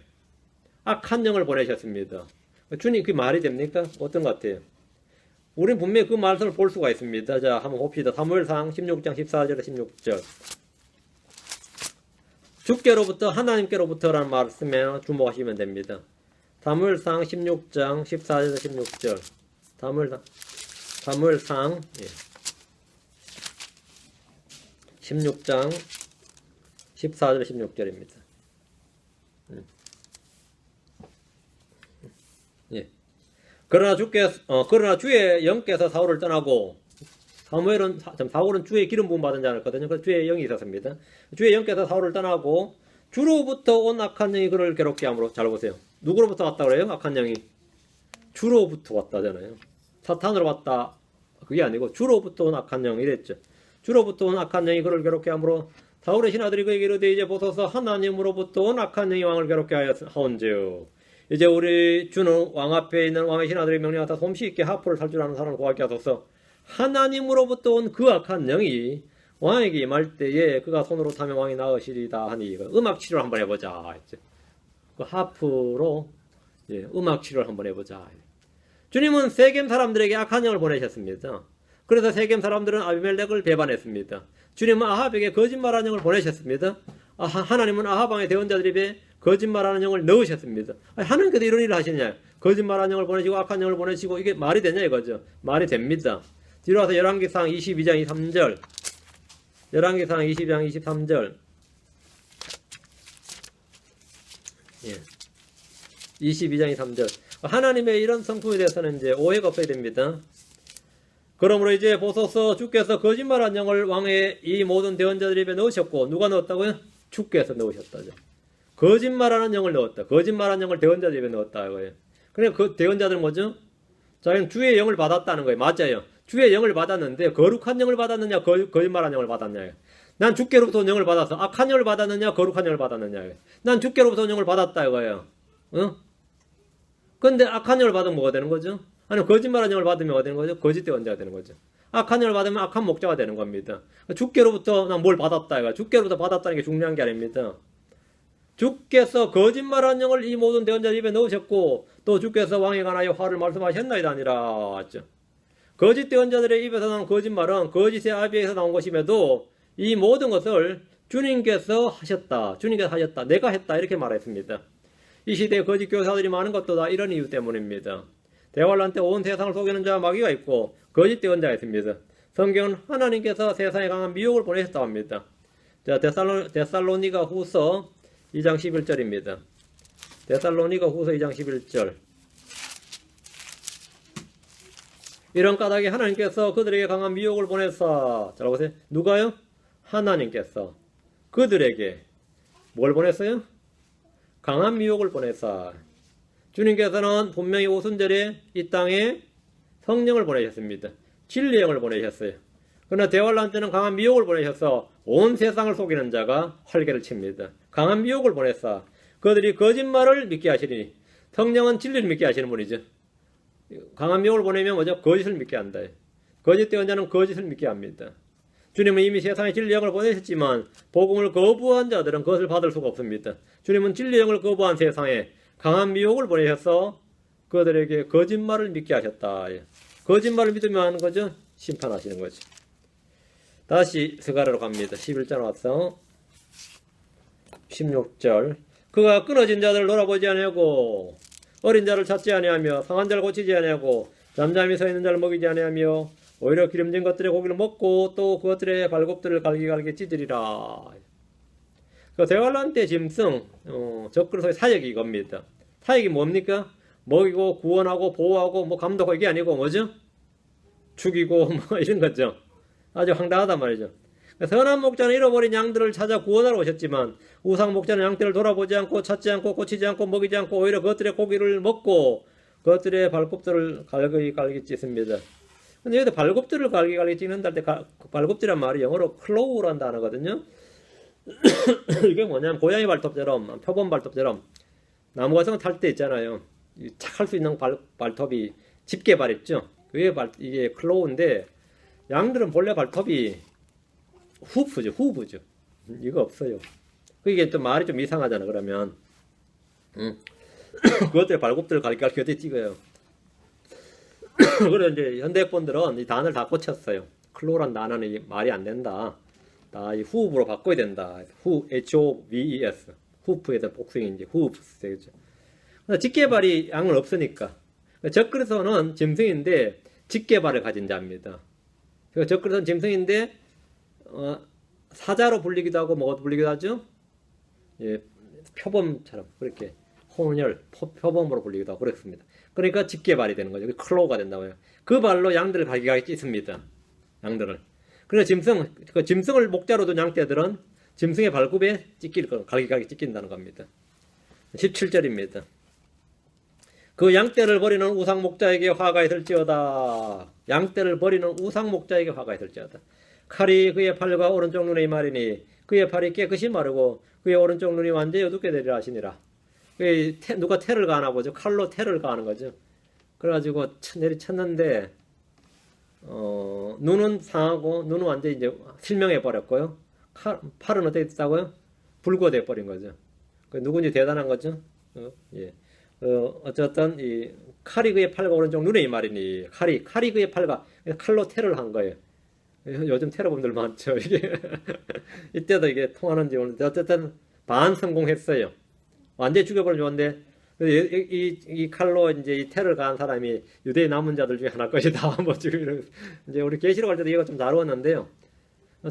악한 영을 보내셨습니다. 주님 그 말이 됩니까? 어떤 것 같아요? 우리는 분명히 그 말씀을 볼 수가 있습니다. 자, 한번 봅시다. 사무엘상 16장 14절에 16절. 주께로부터 하나님께로부터라는 말씀에 주목하시면 됩니다. 사무엘상 16장 14절에서 16절. 사무엘상 16장 14절 16절입니다. 그러나 주의 영께서 사울을 떠나고 사울은 주의 기름 부음 받은 자였거든요. 그래서 주의 영이 있었습니다. 주의 영께서 사울을 떠나고 주로부터 온 악한 영이 그를 괴롭게 함으로. 잘 보세요. 누구로부터 왔다 그래요? 악한 영이 주로부터 왔다잖아요. 사탄으로 왔다 그게 아니고 주로부터 온 악한 영 이랬죠. 주로부터 온 악한 영이 그를 괴롭게 함으로 사울의 신하들이 그에게 이르되 이제 보소서 하나님으로부터 온 악한 영이 왕을 괴롭게 하온즉 이제 우리 주는 왕 앞에 있는 왕의 신하들이 명령하다 솜씨 있게 하프를 살 줄 아는 사람을 구하게 하소서. 하나님으로부터 온 그 악한 영이 왕에게 임할 때에 그가 손으로 타면 왕이 나으시리다 하니 음악 치료를 한번 해보자 했죠. 그 하프로 음악 치료를 한번 해보자. 주님은 세겜 사람들에게 악한 영을 보내셨습니다. 그래서 세겜 사람들은 아비멜렉을 배반했습니다. 주님은 아합에게 거짓말하는 영을 보내셨습니다. 하나님은 아합 왕의 대언자들 입에 거짓말하는 영을 넣으셨습니다. 하나님께서 이런 일을 하시느냐? 거짓말하는 영을 보내시고 악한 영을 보내시고 이게 말이 되냐 이거죠. 말이 됩니다. 뒤로 와서 열왕기상 22장 23절. 열왕기상 22장 23절. 22장 23절. 하나님의 이런 성품에 대해서는 이제 오해가 없어야 됩니다. 그러므로 이제 보소서 주께서 거짓말한 영을 왕의 이 모든 대언자들 입에 넣으셨고 누가 넣었다고요? 주께서 넣으셨다죠. 거짓말하는 영을 넣었다. 거짓말하는 영을 대언자들 입에 넣었다 이거예요. 그러니까 그 대언자들은 뭐죠? 자기는 주의 영을 받았다는 거예요. 맞아요. 주의 영을 받았는데 거룩한 영을 받았느냐 거짓말한 영을 받았냐. 난 주께로부터 영을 받아서 악한 영을 받았느냐 거룩한 영을 받았느냐. 난 주께로부터 영을 받았다 이거예요. 근데 악한 영을 받으면 뭐가 되는 거죠? 아니 거짓말한 영을 받으면 뭐가 되는 거죠? 거짓 대언자가 되는 거죠. 악한 영을 받으면 악한 목자가 되는 겁니다. 주께로부터 난 뭘 받았다 이거. 주께로부터 받았다는 게 중요한 게 아닙니다. 주께서 거짓말한 영을 이 모든 대언자 입에 넣으셨고 또 주께서 왕에 관하여 화를 말씀하셨나이다 아니라 했죠. 거짓 대언자들의 입에서 나온 거짓말은 거짓의 아비에서 나온 것임에도 이 모든 것을 주님께서 하셨다. 주님께서 하셨다. 내가 했다. 이렇게 말했습니다. 이 시대에 거짓 교사들이 많은 것도 다 이런 이유 때문입니다. 대환란 때 온 세상을 속이는 자와 마귀가 있고 거짓 대언자가 있습니다. 성경은 하나님께서 세상에 강한 미혹을 보내셨다고 합니다. 자, 데살로니가 후서 2장 11절입니다. 데살로니가 후서 2장 11절. 이런 까닭에 하나님께서 그들에게 강한 미혹을 보내사. 잘 보세요. 누가요? 하나님께서 그들에게 뭘 보냈어요? 강한 미혹을 보내사. 주님께서는 분명히 오순절에 이 땅에 성령을 보내셨습니다. 진리의 영을 보내셨어요. 그러나 대환란 때는 강한 미혹을 보내셔서 온 세상을 속이는 자가 활개를 칩니다. 강한 미혹을 보내사 그들이 거짓말을 믿게 하시리니. 성령은 진리를 믿게 하시는 분이죠. 강한 미혹을 보내면 뭐죠? 거짓을 믿게 한다. 거짓 대언자는 거짓을 믿게 합니다. 주님은 이미 세상에 진리의 영을 보내셨지만 복음을 거부한 자들은 그것을 받을 수가 없습니다. 주님은 진리의 영을 거부한 세상에 강한 미혹을 보내셔서 그들에게 거짓말을 믿게 하셨다. 예. 거짓말을 믿으면 하는 거죠? 심판하시는 거죠. 다시 스가랴로 갑니다. 11절 와서 16절. 그가 끊어진 자들을 돌아보지 아니하고 어린 자를 찾지 아니하며 상한 자를 고치지 아니하고 잠잠히 서 있는 자를 먹이지 아니하며 오히려 기름진 것들의 고기를 먹고 또 그것들의 발굽들을 갈기갈기 찢으리라. 그 대환란 때 짐승 적그리스도의 사역이 이겁니다. 사역이 뭡니까? 먹이고 구원하고 보호하고 뭐 감독하고 이게 아니고 뭐죠? 죽이고 뭐 이런 거죠. 아주 황당하단 말이죠. 선한 목자는 잃어버린 양들을 찾아 구원하러 오셨지만 우상 목자는 양떼를 돌아보지 않고 찾지 않고 고치지 않고 먹이지 않고 오히려 그것들의 고기를 먹고 그것들의 발굽들을 갈기 찢습니다. 근데 여기서 발굽들을 갈기 찢는다 할 때 발굽들이란 말이 영어로 클로우라는 단어거든요. 이게 뭐냐면 고양이 발톱처럼 표범 발톱처럼 나무 같은 거 탈 때 있잖아요. 착 할 수 있는 발톱이 집게발 있죠. 이게 클로우인데 양들은 본래 발톱이 후브죠. 이거 없어요. 그게 또 말이 좀 이상하잖아. 그러면 그것들의 발굽들을 갈기 어떻게 찍어요. 그래서 이제 현대분들은 이 단어를 다 고쳤어요. 클로우란 단어는 말이 안 된다. 다 이 후브로 바꿔야 된다. H-O-V-E-S. 후프에서 복숭이 이제 후브스 되겠죠. 직계발이 양은 없으니까. 적그리스도는 짐승인데 직계발을 가진 자입니다. 적그리스도는 짐승인데 사자로 불리기도 하고 뭐가 불리기도 하죠. 예, 표범처럼 그렇게 혼혈 표범으로 불리기도 하고 그렇습니다. 그러니까 직계발이 되는 거죠. 클로우가 된다고요. 그 발로 양들을 갈기갈기 찢습니다. 양들을. 그래서 짐승을 목자로 둔 양떼들은 짐승의 발굽에 갈기갈기 찢긴다는 겁니다. 17절입니다. 그 양떼를 버리는 우상 목자에게 화가 있을지어다. 양떼를 버리는 우상 목자에게 화가 있을지어다. 칼이 그의 팔과 오른쪽 눈에 말이니 그의 팔이 깨끗이 마르고 그의 오른쪽 눈이 완전히 어둡게 되리라 하시니라. 누가 태를 가나 보죠. 칼로 태를 가는 거죠. 그래가지고 내리쳤는데 눈은 상하고 눈은 완전히 이제 실명해 버렸고요. 팔은 어떻게 됐다고요? 불구돼 버린 거죠. 누군지 대단한 거죠. 예. 어쨌든 이 칼이 그의 팔과 오른쪽 눈에 이 말이니 칼이 그의 팔과 칼로 테러를 한 거예요. 요즘 테러범들 많죠. 이게 이때도 이게 통하는지 모르는데 어쨌든 반 성공했어요. 완전히 죽여버리면 좋은데 이 칼로 이제 이 테러를 가한 사람이 유대의 남은 자들 중에 하나 것이다. 뭐 지금 이제 우리 계시록 할 때도 이거 좀 다루었는데요.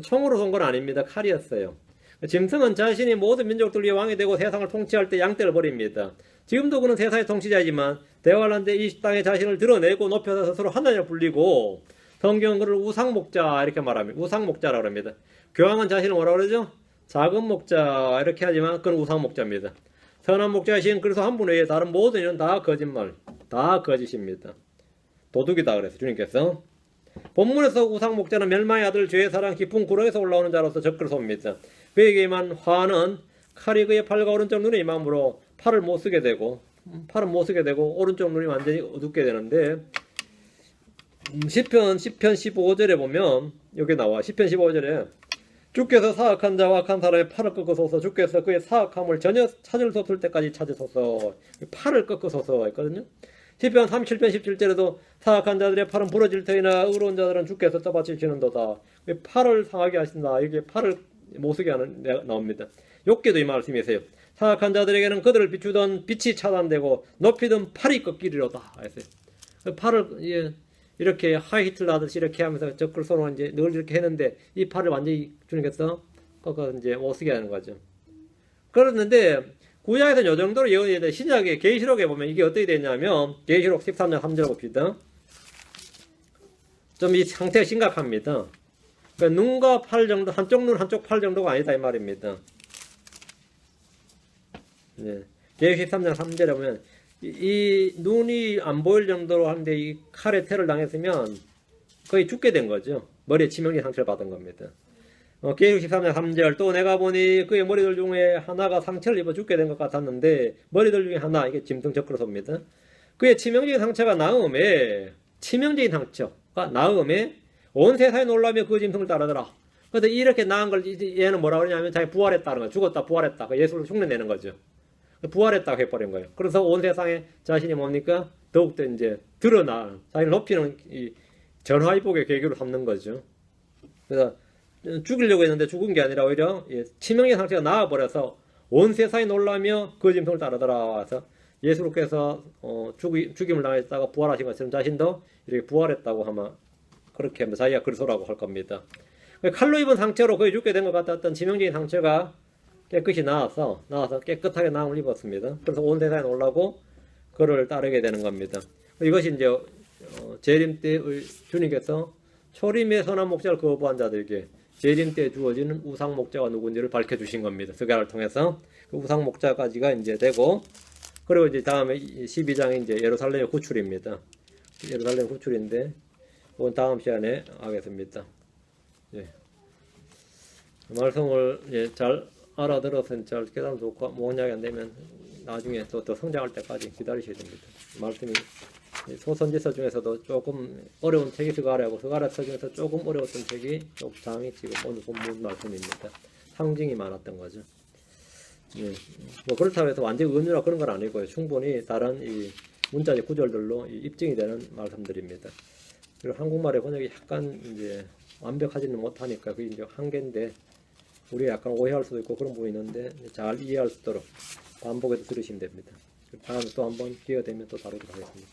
총으로 쏜 건 아닙니다. 칼이었어요. 짐승은 자신이 모든 민족들 위해 왕이 되고 세상을 통치할 때 양떼를 버립니다. 지금도 그는 세상의 통치자이지만 대환란 때 이 땅에 자신을 드러내고 높여서 스스로 하나님을 불리고 성경은 그를 우상목자 이렇게 말합니다. 우상목자라고 합니다. 교황은 자신을 뭐라 그러죠? 작은 목자 이렇게 하지만 그는 우상목자입니다. 선한 목자이신 그래서 한 분 외에 다른 모든 일은 다 거짓말, 다 거짓입니다. 도둑이다 그래서 주님께서 본문에서 우상목자는 멸망의 아들 죄의 사랑 깊은 구렁에서 올라오는 자로서 적그리스도입니다. 그에게만 화는 칼이 그의 팔과 오른쪽 눈에 임함으로 팔은 못 쓰게 되고 오른쪽 눈이 완전히 어둡게 되는데 시편 15절에 보면 여기 나와. 시편 15절에 주께서 사악한 자와 악한 사람의 팔을 꺾으소서. 주께서 그의 사악함을 전혀 찾을 수 없을 때까지 찾으소서. 팔을 꺾으소서 했거든요. 시편 37편 17절에도 사악한 자들의 팔은 부러질 터이나 의로운 자들은 주께서 떠받치시는도다. 팔을 상하게 하신다. 이게 팔을 못쓰게 하는 나옵니다. 욥기도 이 말씀이세요. 사악한 자들에게는 그들을 비추던 빛이 차단되고 높이던 팔이 꺾이리로다. 팔을 이렇게 하이히틀 하듯이 이렇게 하면서 적그리스도로 이제 늘 이렇게 했는데 이 팔을 완전히 주님께서 꺾어 이제 못쓰게 하는 거죠. 그랬는데 구약에서는 이 정도로 예언이 되는데 신약의 계시록에 보면 이게 어떻게 되냐면 계시록 13장 3절 봅시다. 좀 이 상태가 심각합니다. 그러니까 눈과 팔 정도, 한쪽 눈, 한쪽 팔 정도가 아니다 이 말입니다. 네. 계시록 13장 3절에 보면 이 눈이 안 보일 정도로 하는데 이 칼에 테러를 당했으면 거의 죽게 된 거죠. 머리에 치명적인 상처를 받은 겁니다. 계시록 13장 3절 또 내가 보니 그의 머리들 중에 하나가 상처를 입어 죽게 된 것 같았는데 머리들 중에 하나 이게 짐승 적그리스도입니다. 그의 치명적인 상처가 나음에 온 세상에 놀라며 그 짐승을 따르더라. 그런데 이렇게 나은 걸 얘는 뭐라 그러냐면 자기 부활했다는 거예요. 죽었다 부활했다. 예수를 흉내내는 거죠. 부활했다고 해버린 거예요. 그래서 온 세상에 자신이 뭡니까? 더욱더 이제 드러나 자기를 높이는 이 전화위복의 계기로 삼는 거죠. 그래서 죽이려고 했는데 죽은 게 아니라 오히려 치명의 상태가 나아버려서 온 세상이 놀라며 그 짐승을 따라들어와서 예수께서 죽임을 당했다가 부활하신 것처럼 자신도 이렇게 부활했다고 하면 그렇게 하면 자기가 그리스도라고 할 겁니다. 칼로 입은 상처로 거의 죽게 된 것 같았던 치명적인 상처가 깨끗이 나와서 깨끗하게 나음을 입었습니다. 그래서 온 세상에 놀라고 그를 따르게 되는 겁니다. 이것이 이제 재림 때의 주님께서 초림의 선한 목자를 거부한 자들에게 재림 때 주어지는 우상 목자가 누군지를 밝혀주신 겁니다. 스가랴를 통해서 그 우상 목자까지가 이제 되고, 그리고 이제 다음에 12장이 이제 예루살렘의 구출입니다. 예루살렘 구출인데 이건 다음 시간에 하겠습니다. 예. 말씀을 잘 알아들어서 잘 깨달으면 좋고 모략이 안 되면 나중에 또 성장할 때까지 기다리셔야 됩니다. 말씀이 소선지서 중에서도 조금 어려운 책이 스가랴고 스가랴서 중에서 조금 어려웠던 책이 쪽장이 지금 오늘 본문 말씀입니다. 상징이 많았던 거죠. 예. 뭐 그렇다고 해서 완전 은유라 그런 건 아니고요. 충분히 다른 이 문자적 구절들로 입증이 되는 말씀들입니다. 그리고 한국말의 번역이 약간 이제 완벽하지는 못하니까 그게 이제 한계인데 우리가 약간 오해할 수도 있고 그런 부분이 있는데 잘 이해할 수 있도록 반복해서 들으시면 됩니다. 다음에 또 한번 기회가 되면 또 다루도록 하겠습니다.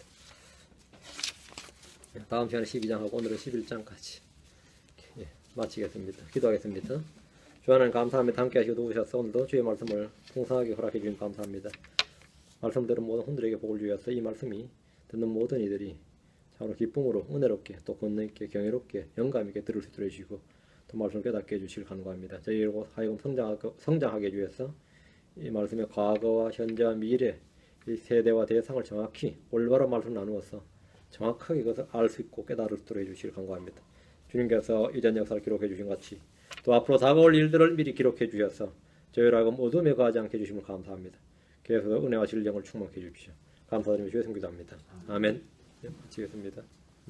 다음 시간에 12장하고 오늘은 11장까지 마치겠습니다. 기도하겠습니다. 주 하나님 감사합니다. 함께 하시고 도우셔서 오늘도 주의 말씀을 풍성하게 허락해 주신 감사합니다. 말씀 들은 모든 혼들에게 복을 주셔서 이 말씀이 듣는 모든 이들이 참으로 기쁨으로 은혜롭게 또 권능 있게 경이롭게 영감 있게 들을 수 있도록 해주시고 또 말씀을 깨닫게 해주시길 간구합니다. 저희로 하여금 성장하게 해주셔서 이 말씀의 과거와 현재와 미래 이 세대와 대상을 정확히 올바른 말씀을 나누어서 정확하게 그것을 알 수 있고 깨달을 수 있도록 해주시길 간구합니다. 주님께서 이전 역사를 기록해 주신 같이 또 앞으로 다가올 일들을 미리 기록해 주셔서 저희로 하여금 어둠에 가지 않게 해주심을 감사합니다. 계속 은혜와 진령을 충만케 해주십시오. 감사드리며 주의 성기도합니다. 아멘. 마치겠습니다.